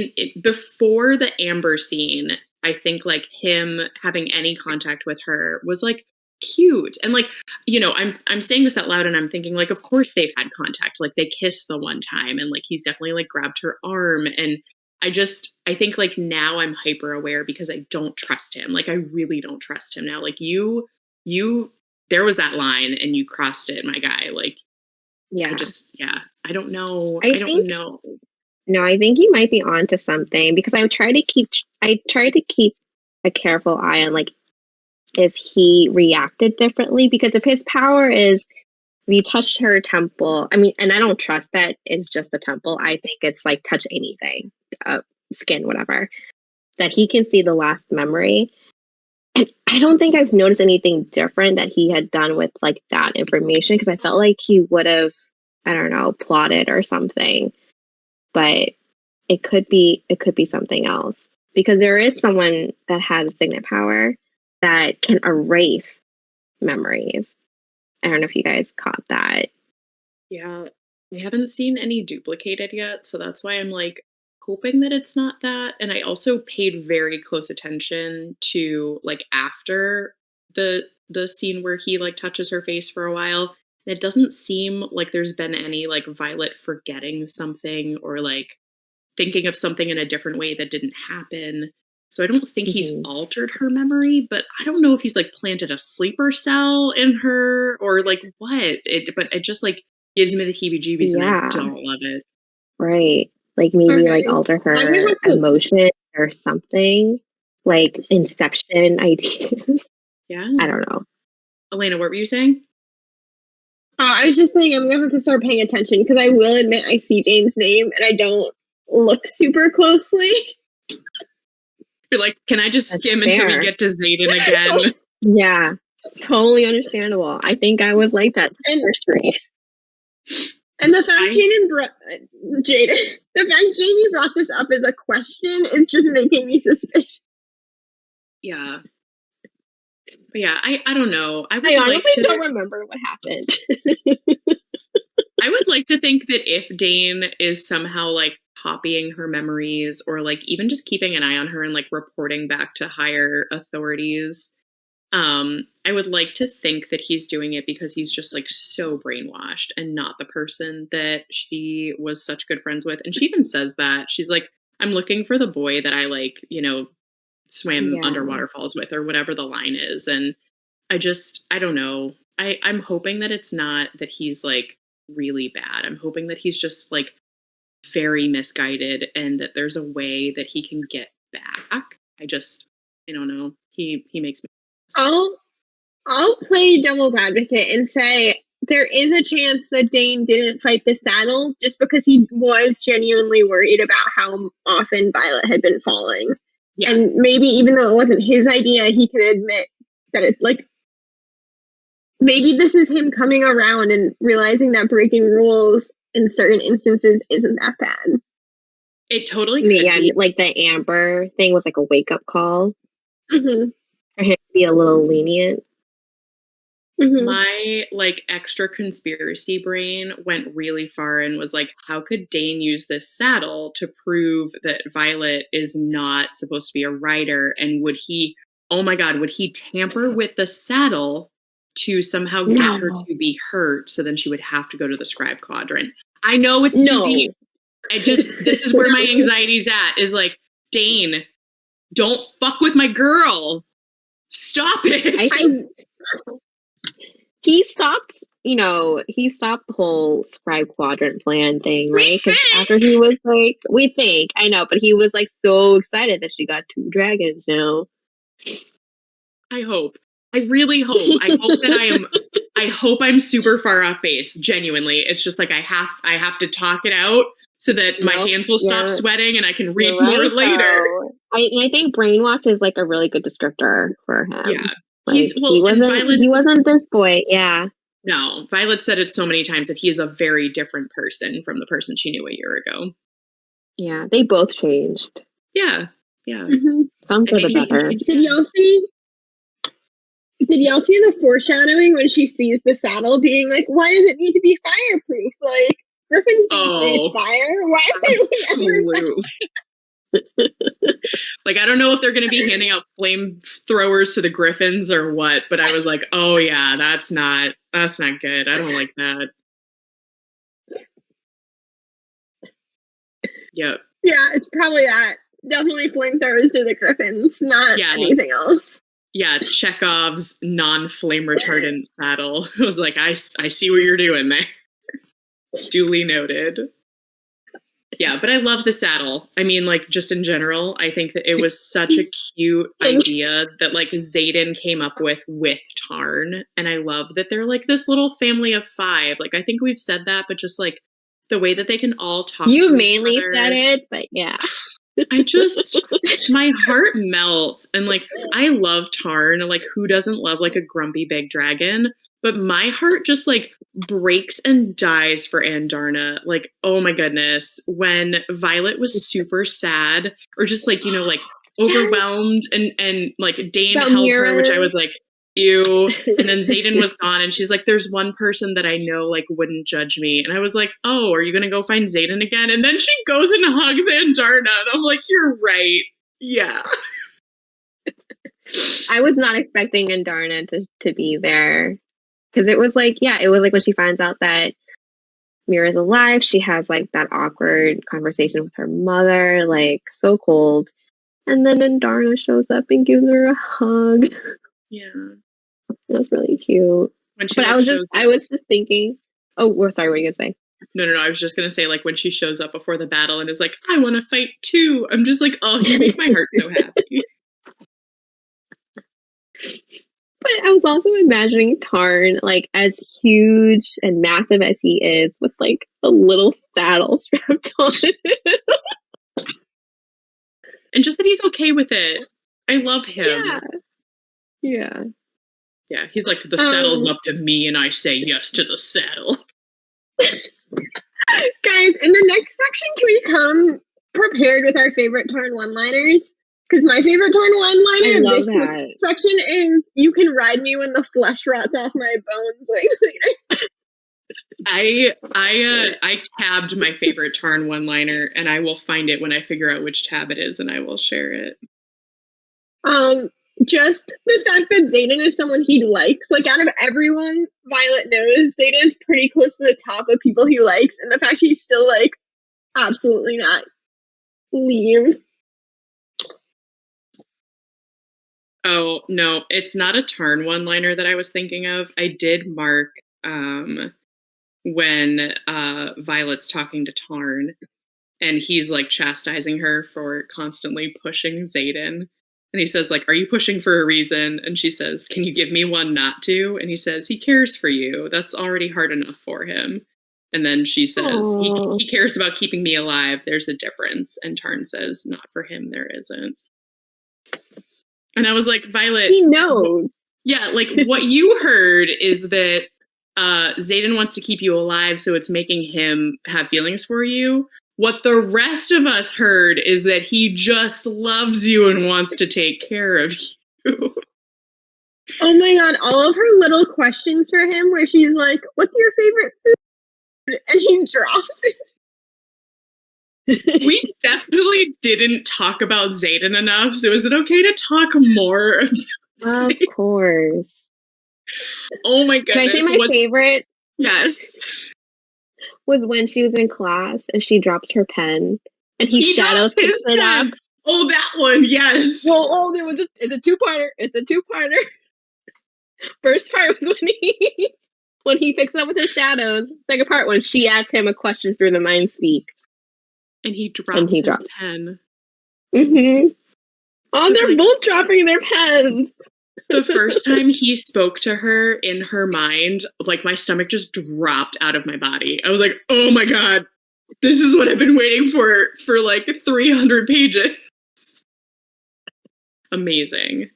Speaker 3: before the Amber scene, I think like him having any contact with her was like cute. And like, you know, I'm saying this out loud and I'm thinking like, of course they've had contact. Like they kissed the one time and like he's definitely like grabbed her arm. And I think like now I'm hyper aware because I don't trust him. Like I really don't trust him now. Like you there was that line and you crossed it, my guy. Like
Speaker 1: yeah.
Speaker 3: I don't know. I don't know.
Speaker 1: No, I think he might be onto something because I try to keep a careful eye on like if he reacted differently, because if his power is if you touched her temple, I mean, and I don't trust that it's just the temple. I think it's like touch anything, skin, whatever, that he can see the last memory. And I don't think I've noticed anything different that he had done with like that information, because I felt like he would have, I don't know, plotted or something. But it could be something else, because there is someone that has signet power that can erase memories. I don't know if you guys caught that.
Speaker 3: Yeah, we haven't seen any duplicated yet, so that's why I'm like hoping that it's not that. And I also paid very close attention to like after the scene where he like touches her face for a while. It doesn't seem like there's been any like Violet forgetting something or like thinking of something in a different way that didn't happen. So I don't think he's altered her memory, but I don't know if he's like planted a sleeper cell in her or like what. But it just like gives me the heebie-jeebies and I don't love it.
Speaker 1: Right. Like maybe like alter her emotion or something, like Inception ideas.
Speaker 3: Yeah.
Speaker 1: I don't know.
Speaker 3: Elena, what were you saying?
Speaker 2: I was just saying I'm going to have to start paying attention, because I will admit I see Dane's name and I don't look super closely.
Speaker 3: You're like, can I just skim until we get to Xaden again?
Speaker 1: Yeah. Totally understandable. I think I was like that in first grade.
Speaker 2: And the fact the fact Jamie brought this up as a question is just making me suspicious.
Speaker 3: Yeah. But yeah, I don't know.
Speaker 1: I honestly don't remember what happened.
Speaker 3: I would like to think that if Dane is somehow like copying her memories or like even just keeping an eye on her and like reporting back to higher authorities, I would like to think that he's doing it because he's just like so brainwashed and not the person that she was such good friends with. And she even says that. She's like, I'm looking for the boy that I like, swim under waterfalls with or whatever the line is. And I don't know. I'm hoping that it's not that he's like really bad. I'm hoping that he's just like very misguided and that there's a way that he can get back. I don't know. He makes me.
Speaker 2: I'll play devil's advocate and say there is a chance that Dane didn't fight the saddle just because he was genuinely worried about how often Violet had been falling. Yeah. And maybe even though it wasn't his idea, he can admit that it's like maybe this is him coming around and realizing that breaking rules in certain instances isn't that bad.
Speaker 3: It totally could be.
Speaker 1: Like the Amber thing was like a wake-up call.
Speaker 2: Mm-hmm.
Speaker 1: For him to be a little lenient.
Speaker 3: Mm-hmm. My like extra conspiracy brain went really far and was like, how could Dane use this saddle to prove that Violet is not supposed to be a rider? And would he tamper with the saddle to somehow get her to be hurt so then she would have to go to the scribe quadrant? I know it's too deep. This is where my anxiety's at, is like, Dane, don't fuck with my girl. Stop it.
Speaker 1: He stopped the whole scribe quadrant plan thing, right? Because after he was like, I know, but he was like so excited that she got 2 dragons now.
Speaker 3: I hope. I really hope. I hope I'm super far off base. Genuinely. It's just like I have to talk it out so that my hands will stop sweating and I can read more later.
Speaker 1: I think brainwash is like a really good descriptor for him.
Speaker 3: Yeah.
Speaker 1: Like, he wasn't this boy. Yeah.
Speaker 3: No, Violet said it so many times that he is a very different person from the person she knew a year ago.
Speaker 1: Yeah, they both changed.
Speaker 3: Yeah, yeah.
Speaker 2: Mm-hmm.
Speaker 1: Some for the better.
Speaker 2: Did y'all see the foreshadowing when she sees the saddle being like, why does it need to be fireproof? Like, griffins don't breathe fire. Why would we ever...
Speaker 3: Like, I don't know if they're going to be handing out flamethrowers to the griffins or what, but I was like, oh yeah, that's not good. I don't like that. Yep.
Speaker 2: Yeah, it's probably that. Definitely flamethrowers to the griffins, not anything else.
Speaker 3: Yeah, Chekhov's non-flame retardant saddle. I was like, I see what you're doing there. Duly noted. Yeah, but I love the saddle. I mean, like, just in general, I think that it was such a cute idea that, like, Xaden came up with Tarn. And I love that they're, like, this little family of 5. Like, I think we've said that, but just, like, the way that they can all talk
Speaker 1: You mainly said it, but yeah.
Speaker 3: My heart melts. And, like, I love Tarn. Like, who doesn't love, like, a grumpy big dragon? But my heart just, like, breaks and dies for Andarna. Like, oh my goodness. When Violet was super sad or just, like, like, overwhelmed and like, Dane held her, which I was like, ew. And then Xaden was gone and she's like, there's one person that I know, like, wouldn't judge me. And I was like, oh, are you going to go find Xaden again? And then she goes and hugs Andarna. And I'm like, you're right. Yeah.
Speaker 1: I was not expecting Andarna to be there. Because it was like when she finds out that Mira's alive, she has like that awkward conversation with her mother, like so cold. And then Andarna shows up and gives her a hug.
Speaker 3: Yeah.
Speaker 1: That's really cute. But I was just thinking, sorry, what were you gonna say?
Speaker 3: No, I was just gonna say, like, when she shows up before the battle and is like, I want to fight too. I'm just like, oh, you make my heart so happy.
Speaker 1: But I was also imagining Tarn, like, as huge and massive as he is, with, like, a little saddle strapped on it.
Speaker 3: And just that he's okay with it. I love him.
Speaker 1: Yeah.
Speaker 3: Yeah, he's like, the saddle's up to me and I say yes to the saddle.
Speaker 2: Guys, in the next section, can we come prepared with our favorite Torn one-liners? Because my favorite Torn one-liner in this section is, "You can ride me when the flesh rots off my bones."
Speaker 3: I tabbed my favorite Tarn one-liner, and I will find it when I figure out which tab it is, and I will share it.
Speaker 2: Just the fact that Xaden is someone he likes. Like, out of everyone Violet knows, Xaden is pretty close to the top of people he likes, and the fact he's still like, absolutely not. Leave.
Speaker 3: Oh, no, it's not a Tarn one-liner that I was thinking of. I did mark when Violet's talking to Tarn, and he's like chastising her for constantly pushing Xaden. And he says, like, "Are you pushing for a reason?" And she says, "Can you give me one not to?" And he says, "He cares for you. That's already hard enough for him." And then she says, he cares about keeping me alive. There's a difference. And Tarn says, "Not for him, there isn't." And I was like, Violet.
Speaker 2: He knows.
Speaker 3: Yeah, like what you heard is that Xaden wants to keep you alive, so it's making him have feelings for you. What the rest of us heard is that he just loves you and wants to take care of you.
Speaker 2: Oh my god, all of her little questions for him where she's like, "What's your favorite food?" And he drops it.
Speaker 3: We definitely didn't talk about Xaden enough, so is it okay to talk more about
Speaker 1: Of course.
Speaker 3: Oh my goodness.
Speaker 1: Can I say my favorite?
Speaker 3: Yes.
Speaker 1: Was when she was in class and she drops her pen and he shadows picks it up.
Speaker 3: Oh, that one, yes.
Speaker 2: Well, there was it's a two-parter. It's a two-parter. First part was when he picks it up with his shadows. Second part when she asks him a question through the mind speak.
Speaker 3: And he drops his pen.
Speaker 2: Mm-hmm. Oh, they're both dropping their pens.
Speaker 3: The first time he spoke to her in her mind, like my stomach just dropped out of my body. I was like, oh my God, this is what I've been waiting for like 300 pages. Amazing.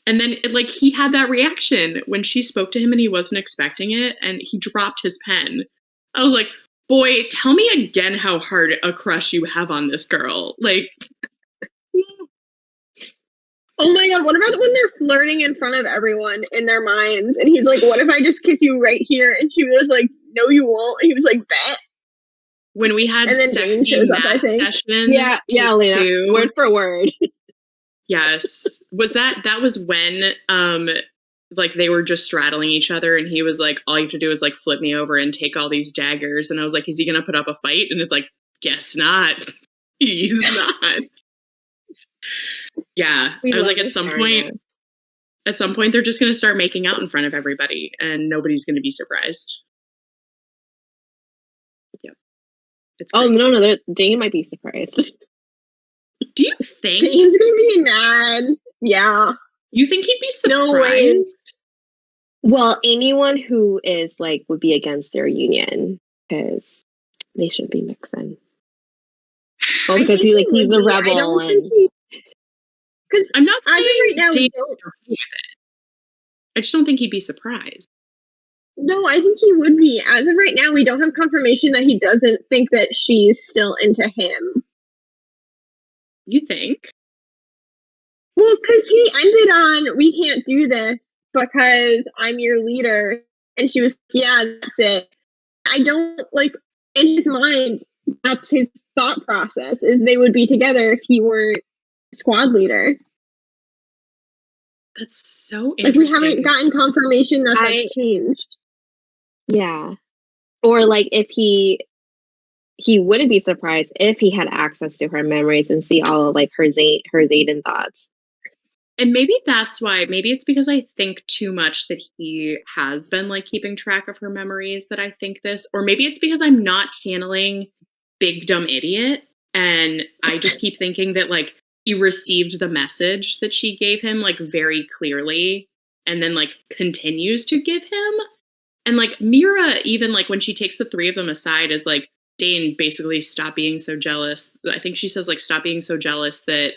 Speaker 3: And then like he had that reaction when she spoke to him and he wasn't expecting it and he dropped his pen. I was like, boy, tell me again how hard a crush you have on this girl. Like,
Speaker 2: oh my god, what about when they're flirting in front of everyone in their minds? And he's like, "What if I just kiss you right here?" And she was like, "No, you won't." And he was like, "Bet."
Speaker 3: When we had sexy math session.
Speaker 2: Yeah, Lena. Word for word.
Speaker 3: Yes. That was when like they were just straddling each other and he was like, "All you have to do is like flip me over and take all these daggers." And I was like, is he gonna put up a fight? And it's like, guess not. He's not. Yeah. I was like, at some point they're just gonna start making out in front of everybody and nobody's gonna be surprised. Yep.
Speaker 1: Oh no, Dane might be surprised.
Speaker 3: Do you think
Speaker 2: Dane's gonna be mad? Yeah.
Speaker 3: You think he'd be surprised?
Speaker 2: No way.
Speaker 1: Well, anyone who is like would be against their union because they shouldn't be mixed in. Well, because he's a rebel.
Speaker 2: I don't think he. Because
Speaker 3: I'm not saying
Speaker 2: as of right now, we
Speaker 3: don't. I just don't think he'd be surprised.
Speaker 2: No, I think he would be. As of right now, we don't have confirmation that he doesn't think that she's still into him.
Speaker 3: You think?
Speaker 2: Well, because he ended on, "We can't do this because I'm your leader." And she was, "Yeah, that's it." I don't, like, in his mind, that's his thought process, is they would be together if he were squad leader.
Speaker 3: That's so interesting.
Speaker 2: Like, we haven't gotten confirmation that that's changed.
Speaker 1: Yeah. Or, like, if he wouldn't be surprised if he had access to her memories and see all of, like, her Xaden thoughts.
Speaker 3: And maybe that's why, maybe it's because I think too much that he has been like keeping track of her memories that I think this, or maybe it's because I'm not channeling big dumb idiot and I just keep thinking that like he received the message that she gave him like very clearly and then like continues to give him. And like Mira, even like when she takes the three of them aside is like, Dane, basically stop being so jealous. I think she says like, stop being so jealous that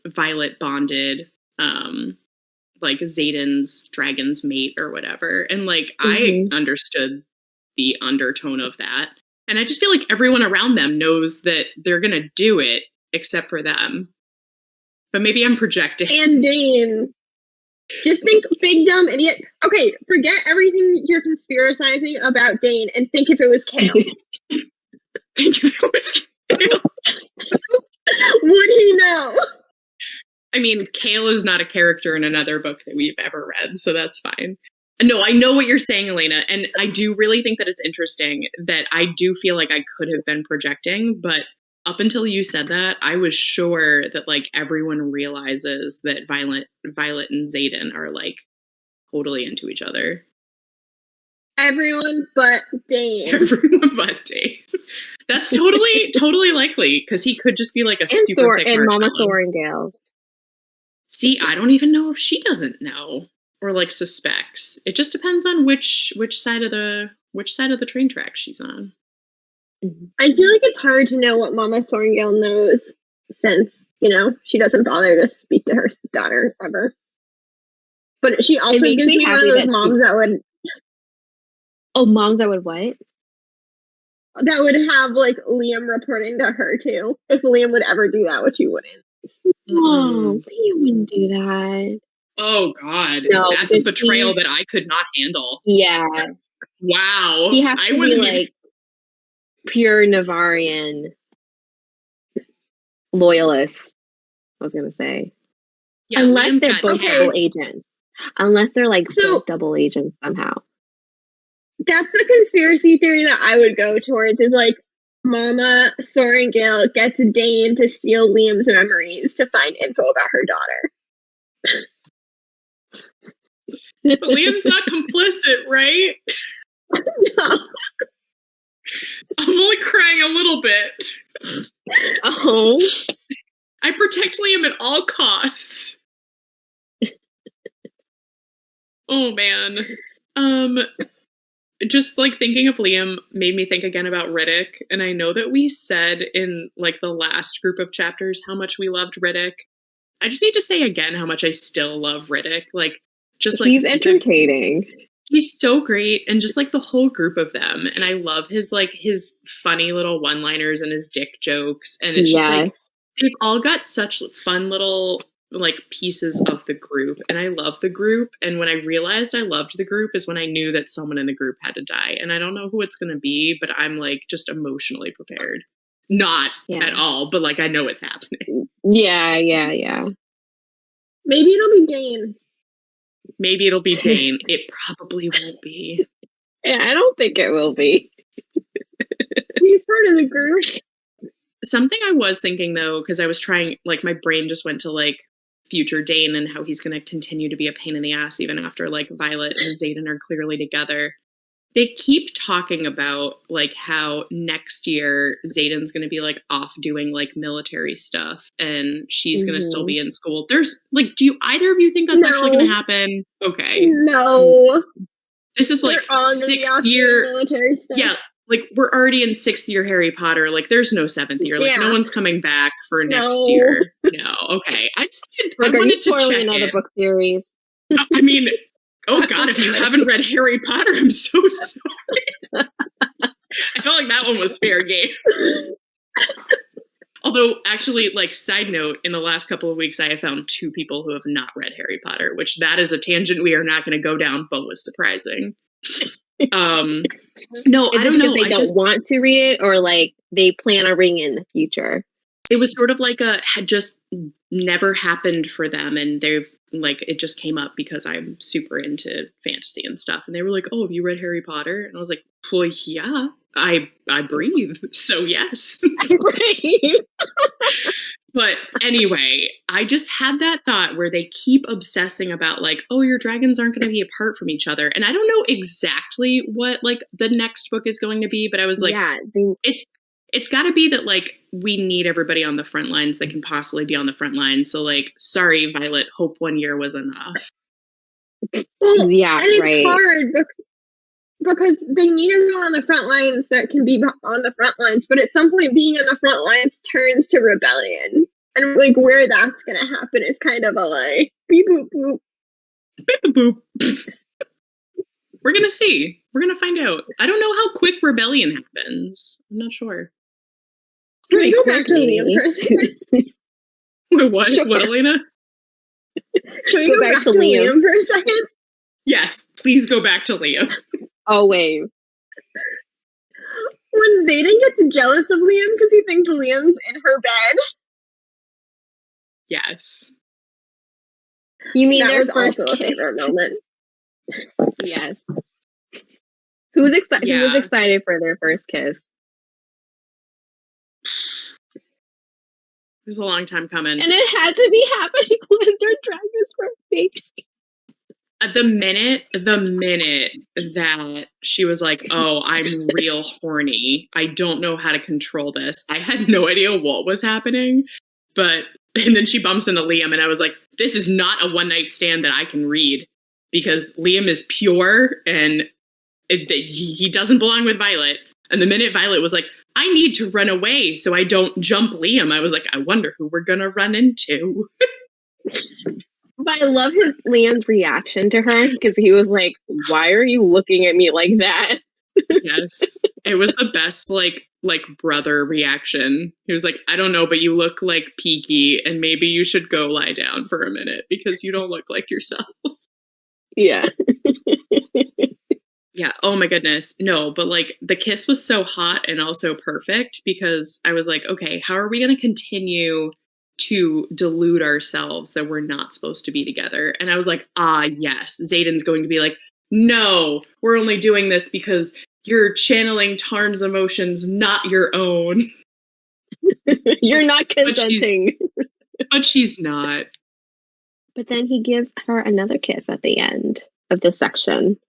Speaker 3: Violet bonded like Xaden's dragon's mate or whatever. And like I
Speaker 1: Mhm.
Speaker 3: understood the undertone of that. And I just feel like everyone around them knows that they're gonna do it except for them. But maybe I'm projecting.
Speaker 2: And Dane. Just think big dumb idiot. Okay, forget everything you're conspiracizing about Dane and think if it was Kale. Would he know?
Speaker 3: I mean, Kale is not a character in another book that we've ever read, so that's fine. No, I know what you're saying, Elena, and I do really think that it's interesting that I do feel like I could have been projecting, but up until you said that, I was sure that like everyone realizes that Violet and Xaden are like totally into each other.
Speaker 2: Everyone but Dane.
Speaker 3: Everyone but Dane. That's totally likely because he could just be like a super thick
Speaker 1: and Mama
Speaker 3: marshmallow.
Speaker 1: Sorengale.
Speaker 3: See, I don't even know if she doesn't know or like suspects. It just depends on which side of the train track she's on.
Speaker 2: I feel like it's hard to know what Mama Sorengale knows since, she doesn't bother to speak to her daughter ever. But she also
Speaker 1: makes
Speaker 2: gives
Speaker 1: me
Speaker 2: me one of
Speaker 1: happy
Speaker 2: those
Speaker 1: that
Speaker 2: moms that would
Speaker 1: Oh, moms that would what?
Speaker 2: have like Liam reporting to her too. If Liam would ever do that, which he wouldn't.
Speaker 1: Oh, Liam wouldn't do that.
Speaker 3: Oh God,
Speaker 1: No,
Speaker 3: that's a
Speaker 1: because
Speaker 3: betrayal that I could not handle.
Speaker 1: Yeah,
Speaker 3: Wow,
Speaker 1: he has
Speaker 3: I
Speaker 1: to be
Speaker 3: wasn't
Speaker 1: like pure Navarian loyalist. I was gonna say,
Speaker 3: yeah,
Speaker 1: unless
Speaker 3: Liam's
Speaker 1: they're
Speaker 3: got
Speaker 1: both
Speaker 2: Okay.
Speaker 1: double
Speaker 3: tats.
Speaker 1: agents. Unless they're like
Speaker 2: So-
Speaker 1: both double agents somehow.
Speaker 2: That's the conspiracy theory that I would go towards is like Mama Sorengale gets Dane to steal Liam's memories to find info about her daughter.
Speaker 3: But Liam's not complicit, right?
Speaker 2: No.
Speaker 3: I'm only crying a little bit.
Speaker 1: Oh,
Speaker 3: I protect Liam at all costs. Oh man. Just like thinking of Liam made me think again about Riddick, and I know that we said in like the last group of chapters how much we loved Riddick. I just need to say again how much I still love Riddick. Like just like
Speaker 1: he's entertaining.
Speaker 3: He's so great, and just like the whole group of them, and I love his funny little one-liners and his dick jokes, and it's just like they've all got such fun little like pieces of the group, and I love the group. And when I realized I loved the group is when I knew that someone in the group had to die, and I don't know who it's going to be, but I'm like just emotionally prepared. Not at all, but like I know it's happening.
Speaker 1: Yeah.
Speaker 2: Maybe it'll be Dane.
Speaker 3: Maybe it'll be Dane. It probably won't be.
Speaker 1: Yeah, I don't think it will be.
Speaker 2: He's part of the group.
Speaker 3: Something I was thinking though, because I was trying, like my brain just went to like future Dane and how he's going to continue to be a pain in the ass even after like Violet and Xaden are clearly together. They keep talking about like how next year Xaden's going to be like off doing like military stuff and she's going to still be in school. There's like, do either of you think that's actually going to happen? Okay.
Speaker 2: No.
Speaker 3: This is like
Speaker 2: They're all gonna be
Speaker 3: 6th
Speaker 2: off doing
Speaker 3: year
Speaker 2: military stuff.
Speaker 3: Yeah, like we're already in 6th year Harry Potter. Like there's no 7th year. Like no one's coming back for next year. No. Okay. I wanted to check
Speaker 1: another
Speaker 3: in.
Speaker 1: book series.
Speaker 3: I mean, oh God, if you haven't read Harry Potter, I'm so sorry. I felt like that one was fair game. Although, actually, like, side note, in the last couple of weeks, I have found 2 people who have not read Harry Potter, which that is a tangent we are not going to go down, but was surprising. No, I don't know.
Speaker 1: They don't want to read it, or like they plan on reading it in the future.
Speaker 3: It was sort of like had just never happened for them, and they've like it just came up because I'm super into fantasy and stuff, and they were like, "Oh, have you read Harry Potter?" And I was like, "Well, yeah, I breathe, so yes."
Speaker 1: I breathe.
Speaker 3: But anyway, I just had that thought where they keep obsessing about like, oh, your dragons aren't going to be apart from each other. And I don't know exactly what like the next book is going to be, but I was like, it's got to be that like we need everybody on the front lines that can possibly be on the front lines. So like, sorry, Violet, hope 1 year was enough.
Speaker 2: Well, yeah, and it's hard because they need everyone on the front lines that can be on the front lines, but at some point being on the front lines turns to rebellion. And like where that's gonna happen is kind of a like beep boop boop.
Speaker 3: Beep the boop. We're gonna see. We're gonna find out. I don't know how quick rebellion happens. I'm not sure.
Speaker 2: Can we
Speaker 1: Pretty
Speaker 2: go back to
Speaker 1: quickly.
Speaker 2: Liam for a second?
Speaker 3: Wait, what?
Speaker 1: Sure.
Speaker 3: What, Elena?
Speaker 2: Can we go back to Liam for a second?
Speaker 3: Yes, please go back to Liam.
Speaker 1: Always.
Speaker 2: When Zayden gets jealous of Liam because he thinks Liam's in her bed.
Speaker 3: Yes.
Speaker 1: You mean
Speaker 2: That
Speaker 1: their
Speaker 2: was
Speaker 1: first
Speaker 2: also a
Speaker 1: kiss?
Speaker 2: favorite moment.
Speaker 1: Yes. Who was
Speaker 3: Yeah.
Speaker 1: excited for their first kiss?
Speaker 3: It was a long time coming.
Speaker 1: And it had to be happening when their dragons were baby.
Speaker 3: The minute that she was like, "Oh, I'm real horny. I don't know how to control this." I had no idea what was happening, and then she bumps into Liam, and I was like, "This is not a one night stand that I can read because Liam is pure and he doesn't belong with Violet." And the minute Violet was like, "I need to run away so I don't jump Liam," I was like, "I wonder who we're gonna run into."
Speaker 1: But I love Liam's reaction to her because he was like, "Why are you looking at me like that?"
Speaker 3: Yes. It was the best like brother reaction. He was like, "I don't know, but you look like peaky and maybe you should go lie down for a minute because you don't look like yourself."
Speaker 1: Yeah.
Speaker 3: Yeah. Oh my goodness. No, but like the kiss was so hot and also perfect because I was like, okay, how are we going to continue to delude ourselves that we're not supposed to be together? And I was like, yes, Zayden's going to be like, "No, we're only doing this because you're channeling Tarn's emotions, not your own."
Speaker 1: You're not consenting.
Speaker 3: But she's not.
Speaker 1: But then he gives her another kiss at the end of this section.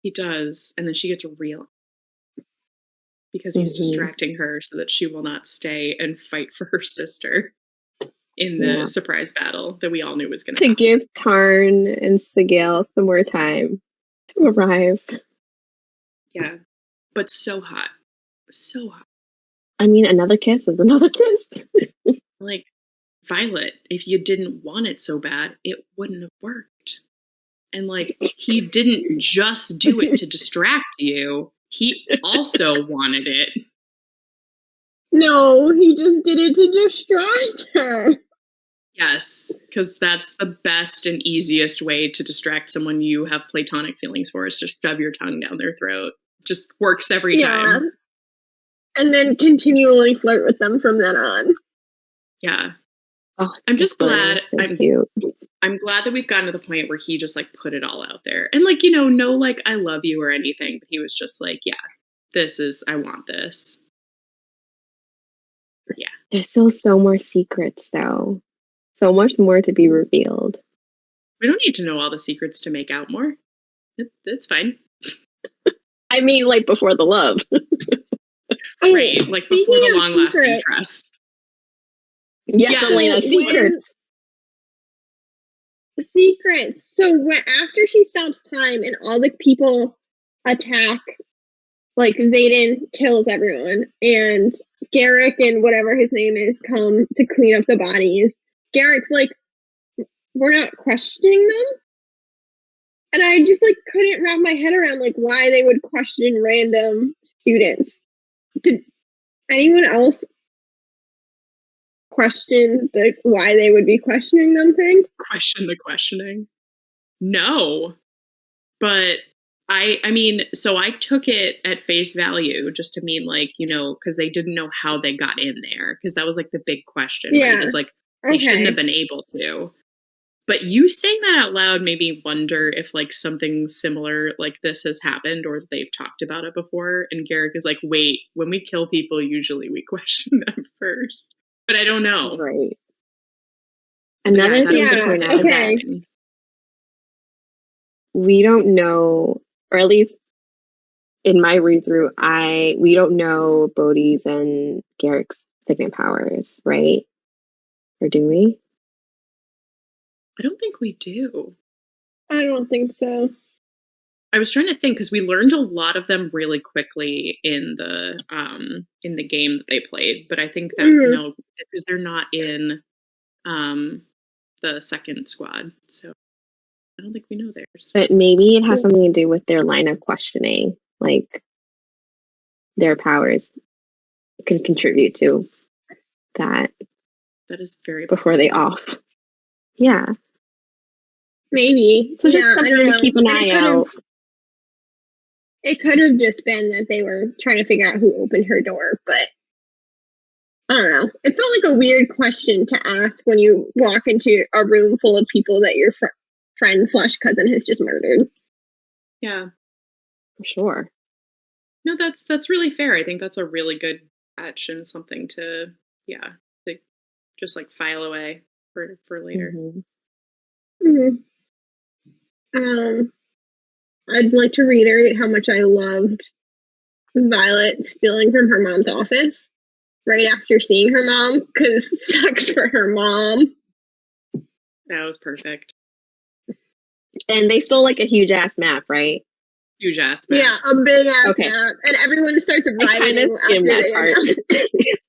Speaker 3: He does. And then she gets real because he's distracting her so that she will not stay and fight for her sister in the surprise battle that we all knew was going to happen.
Speaker 1: Give Tarn and Sigil some more time to arrive.
Speaker 3: Yeah. But so hot. So hot.
Speaker 1: I mean, another kiss is another kiss.
Speaker 3: Like, Violet, if you didn't want it so bad, it wouldn't have worked. And like, he didn't just do it to distract you. He also wanted it.
Speaker 2: No, he just did it to distract her.
Speaker 3: Yes, because that's the best and easiest way to distract someone you have platonic feelings for is just shove your tongue down their throat. Just works every time.
Speaker 2: And then continually flirt with them from then on.
Speaker 3: Yeah.
Speaker 1: Oh,
Speaker 3: I'm just glad.
Speaker 1: So cute.
Speaker 3: I'm glad that we've gotten to the point where he just like put it all out there. And like, no like I love you or anything, but he was just like, yeah, I want this. Yeah.
Speaker 1: There's still so more secrets though. So much more to be revealed.
Speaker 3: We don't need to know all the secrets to make out more. It's fine.
Speaker 1: I mean, like before the love.
Speaker 3: Right, like before the long-lasting trust.
Speaker 1: Yes, Elena, secrets.
Speaker 2: Secrets. So after she stops time and all the people attack, like Zayden kills everyone, and Garrick and whatever his name is come to clean up the bodies. Garrick's like, "We're not questioning them." And I just like couldn't wrap my head around like why they would question random students. Did anyone else question why they would be questioning them thing?
Speaker 3: Question the questioning. No. But I mean, so I took it at face value just to mean like, because they didn't know how they got in there. Because that was like the big question. Yeah. Right? It's like they shouldn't have been able to. But you saying that out loud made me wonder if like something similar like this has happened or they've talked about it before. And Garrick is like, wait, when we kill people, usually we question them first. But I don't know.
Speaker 1: Right. Another thing to point out is that we don't know, or at least in my read through, we don't know Bodhi's and Garrick's signet powers, right? Or do we?
Speaker 3: I don't think we do.
Speaker 2: I don't think so.
Speaker 3: I was trying to think because we learned a lot of them really quickly in the game that they played, but I think that no, because they're not in the second squad. So I don't think we know theirs.
Speaker 1: But maybe it has something to do with their line of questioning, like their powers can contribute to that
Speaker 3: That is very
Speaker 1: before they off. Yeah.
Speaker 2: Maybe.
Speaker 1: So just
Speaker 2: Yeah, I
Speaker 1: something
Speaker 2: don't
Speaker 1: to
Speaker 2: know.
Speaker 1: keep an
Speaker 2: And
Speaker 1: eye out.
Speaker 2: it could have just been that they were trying to figure out who opened her door, but I don't know. It felt like a weird question to ask when you walk into a room full of people that your friend slash cousin has just murdered.
Speaker 3: Yeah.
Speaker 1: For sure.
Speaker 3: No, that's really fair. I think that's a really good catch and something to, yeah, like just like file away for later.
Speaker 1: Mm-hmm.
Speaker 2: I'd like to reiterate how much I loved Violet stealing from her mom's office right after seeing her mom, because it sucks for her mom.
Speaker 3: That was perfect.
Speaker 1: And they stole like a huge ass map, right?
Speaker 3: Huge ass map.
Speaker 2: Yeah, a big ass
Speaker 1: Okay.
Speaker 2: map, and everyone starts
Speaker 1: I kind
Speaker 2: rioting
Speaker 1: of
Speaker 2: after
Speaker 1: skimmed that
Speaker 2: they
Speaker 1: part.
Speaker 2: announce it.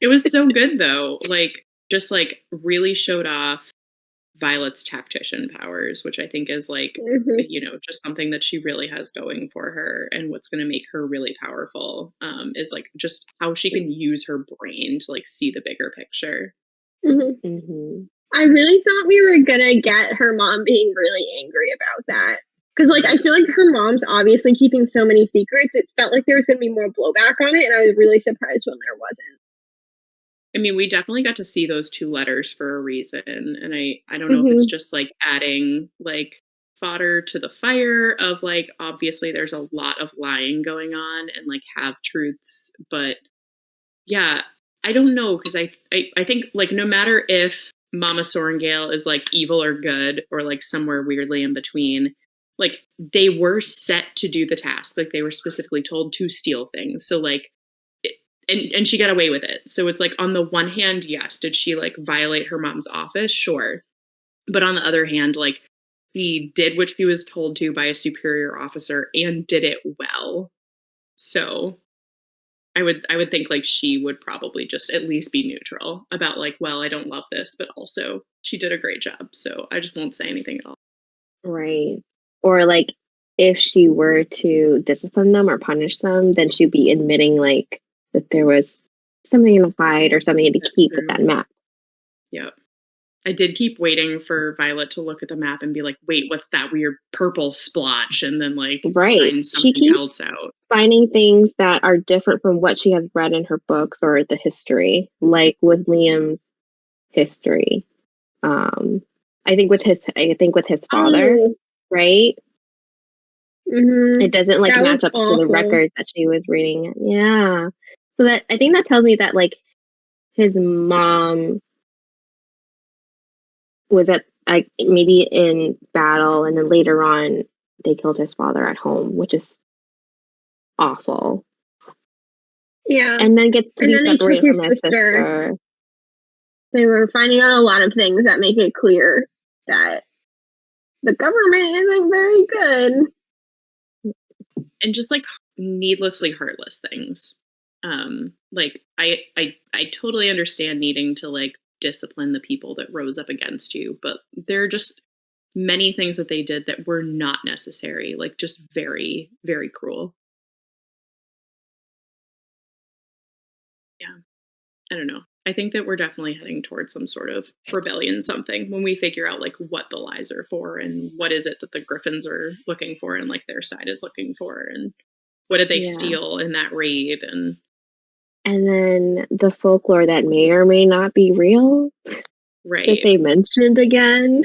Speaker 3: It was so good though. Like just like really showed off Violet's tactician powers, which I think is like, you know, just something that she really has going for her. And what's going to make her really powerful is like just how she can use her brain to like see the bigger picture.
Speaker 2: I really thought we were gonna get her mom being really angry about that. Because, like, I feel like her mom's obviously keeping so many secrets. It felt like there was going to be more blowback on it, and I was really surprised when there wasn't.
Speaker 3: I mean, we definitely got to see those two letters for a reason. And I don't know if it's just like adding like fodder to the fire of like, obviously there's a lot of lying going on and like have truths. But yeah, I don't know. Cause I think like no matter if Mama Sorrengail is like evil or good or like somewhere weirdly in between, like they were set to do the task. Like they were specifically told to steal things. So like, and she got away with it. So it's like on the one hand, yes, did she like violate her mom's office? Sure. But on the other hand, like she did what she was told to by a superior officer and did it well. So I would think like she would probably just at least be neutral about like, well, I don't love this, but also she did a great job. So I just won't say anything at all.
Speaker 1: Right. Or like if she were to discipline them or punish them, then she'd be admitting like that there was something to hide or something to
Speaker 3: That's
Speaker 1: keep with
Speaker 3: true.
Speaker 1: that map.
Speaker 3: Yep. I did keep waiting for Violet to look at the map and be like, wait, what's that weird purple splotch? And then like
Speaker 1: Right.
Speaker 3: find
Speaker 1: She
Speaker 3: something
Speaker 1: keeps
Speaker 3: else out.
Speaker 1: finding things that are different from what she has read in her books or the history, like with Liam's history. I think with his father, right? It doesn't like
Speaker 2: That was
Speaker 1: match up to the
Speaker 2: awful.
Speaker 1: records that she was reading. Yeah. So that I think that tells me that like his mom was at like maybe in battle and then later on they killed his father at home, which is awful.
Speaker 2: Yeah.
Speaker 1: And then gets to
Speaker 2: And
Speaker 1: be
Speaker 2: then they took
Speaker 1: separated
Speaker 2: his
Speaker 1: from his
Speaker 2: sister.
Speaker 1: sister.
Speaker 2: They were finding out a lot of things that make it clear that the government isn't very good.
Speaker 3: And just like needlessly heartless things. Like I totally understand needing to like discipline the people that rose up against you, but there are just many things that they did that were not necessary, like just very, very cruel. Yeah. I don't know. I think that we're definitely heading towards some sort of rebellion, something when we figure out like what the lies are for and what is it that the Griffins are looking for and like their side is looking for and what did they steal in that raid and
Speaker 1: then the folklore that may or may not be real that they mentioned again.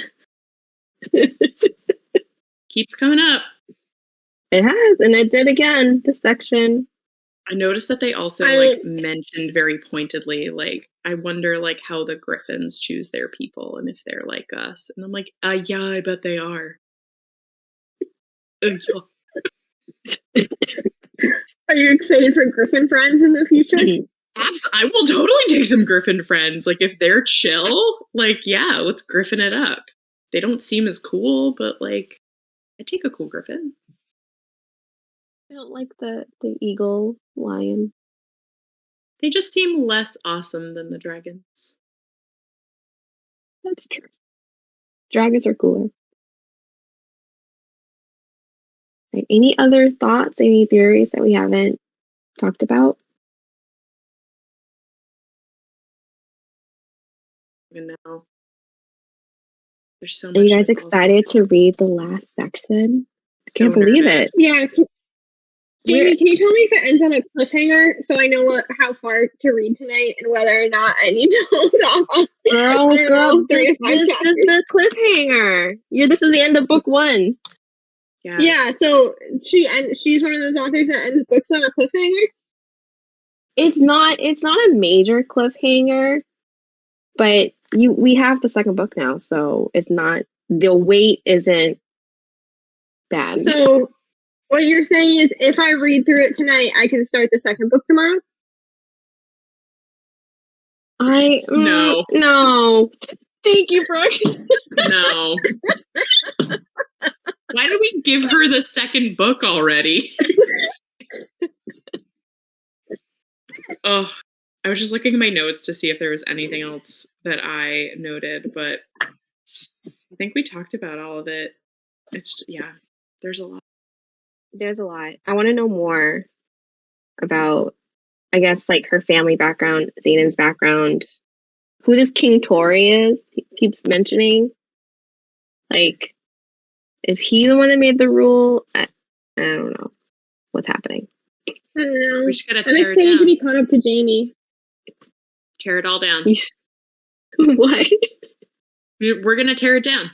Speaker 3: Keeps coming up.
Speaker 1: It has, and it did again this section.
Speaker 3: I noticed that they also like mentioned very pointedly, like, I wonder like how the Griffins choose their people and if they're like us. And I'm like, yeah, I bet they are.
Speaker 2: Are you excited for Griffin friends in the future?
Speaker 3: I will totally take some Griffin friends. Like if they're chill, like yeah, let's Griffin it up. They don't seem as cool, but like I take a cool Griffin.
Speaker 1: I don't like the eagle lion.
Speaker 3: They just seem less awesome than the dragons.
Speaker 1: That's true. Dragons are cooler. Right. Any other thoughts? Any theories that we haven't talked about?
Speaker 3: Even know. There's so
Speaker 1: Are
Speaker 3: much.
Speaker 1: you guys
Speaker 3: that's also
Speaker 1: excited to read the last section? I
Speaker 3: so
Speaker 1: can't believe
Speaker 3: nervous.
Speaker 1: it.
Speaker 2: Yeah.
Speaker 1: We're-
Speaker 2: Jamie, can you tell me if it ends on a cliffhanger so I know how far to read tonight and whether or not I need to hold off on
Speaker 1: Girl,
Speaker 2: I don't know, 3 to 5
Speaker 1: this is
Speaker 2: chapters?
Speaker 1: the cliffhanger. This is the end of book 1.
Speaker 2: Yeah, so she's one of those authors that ends books on a cliffhanger.
Speaker 1: It's not a major cliffhanger, but we have the second book now, so it's not, the wait isn't bad.
Speaker 2: So what you're saying is if I read through it tonight, I can start the second book tomorrow?
Speaker 1: No. Thank you, Brooke.
Speaker 3: No. Why did we give her the second book already? Oh, I was just looking at my notes to see if there was anything else that I noted, but I think we talked about all of it. It's there's a lot.
Speaker 1: There's a lot. I want to know more about, I guess, like her family background, Xanon's background, who this King Tory is. He keeps mentioning. Like, is he the one that made the rule? I don't know what's happening.
Speaker 2: I don't know.
Speaker 3: We just gotta
Speaker 2: I'm
Speaker 3: tear it
Speaker 2: excited to
Speaker 3: down.
Speaker 2: be caught up to Jamie.
Speaker 3: Tear it all down.
Speaker 1: What?
Speaker 3: We're gonna tear it down.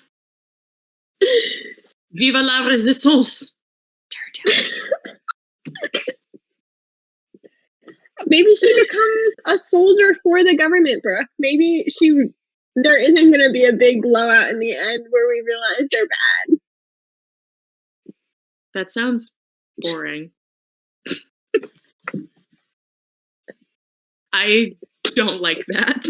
Speaker 3: Viva la résistance! Tear it down.
Speaker 2: Maybe she becomes a soldier for the government, Brooke. Maybe there isn't going to be a big blowout in the end where we realize they're bad.
Speaker 3: That sounds boring. I don't like that.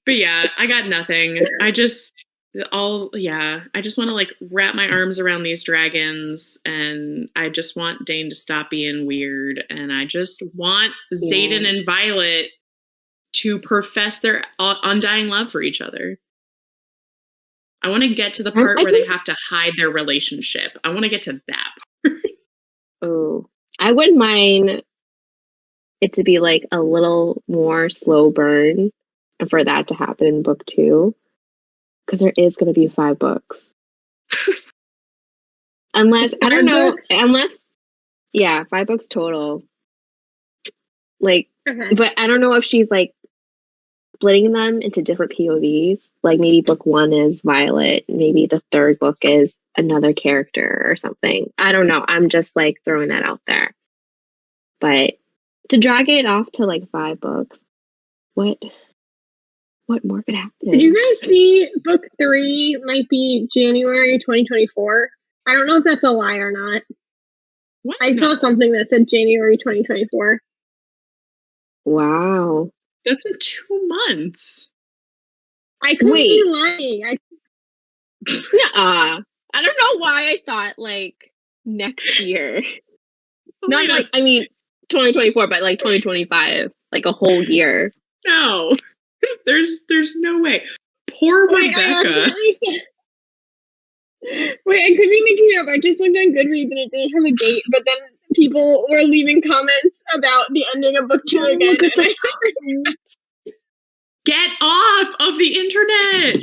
Speaker 3: But yeah, I got nothing. I just want to like wrap my arms around these dragons, and I just want Dane to stop being weird, and I just want Xaden and Violet to profess their undying love for each other. I want to get to the part where they have to hide their relationship. I want to get to that part.
Speaker 1: Oh, I wouldn't mind it to be like a little more slow burn and for that to happen in book 2, because there is going to be 5 books. Unless, I don't know, unless, 5 books total. Like, but I don't know if she's like splitting them into different POVs. Like maybe book 1 is Violet, maybe the third book is another character or something. I don't know. I'm just like throwing that out there. But to drag it off to like 5 books, what more could happen?
Speaker 2: Did you guys see book 3 might be January 2024? I don't know if that's a lie or not.
Speaker 3: What?
Speaker 2: I saw something that said January 2024.
Speaker 1: Wow.
Speaker 3: That's in 2 months.
Speaker 2: I could be lying.
Speaker 1: I don't know why I thought like next year. Not like, I mean 2024, but like 2025, like a whole year.
Speaker 3: No. There's no way. Poor Rebecca.
Speaker 2: Wait, I could be making it up. I just looked on Goodreads and it didn't have a date, but then people were leaving comments about the ending of book 2 again.
Speaker 3: Get off of the internet.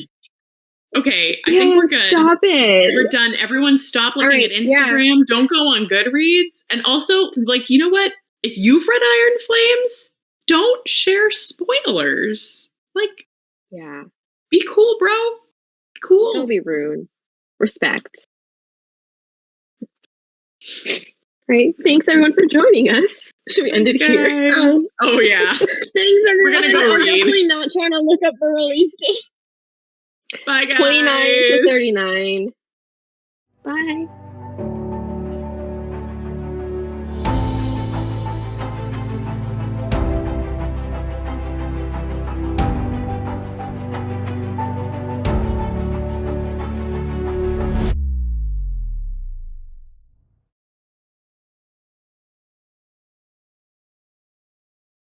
Speaker 3: Okay, I think we're good.
Speaker 1: Stop it.
Speaker 3: We're done. Everyone stop looking at Instagram. Yeah. Don't go on Goodreads. And also, like, you know what? If you've read Iron Flames, don't share spoilers. Like, be cool, bro. Cool.
Speaker 1: Don't be rude. Respect. Right. Thanks everyone for joining us. Should we end it here?
Speaker 3: Oh yeah.
Speaker 2: Thanks everyone.
Speaker 3: We're gonna go
Speaker 2: I'm
Speaker 3: read.
Speaker 2: definitely not trying to look up the release date.
Speaker 3: Bye guys.
Speaker 1: 29 to 39. Bye.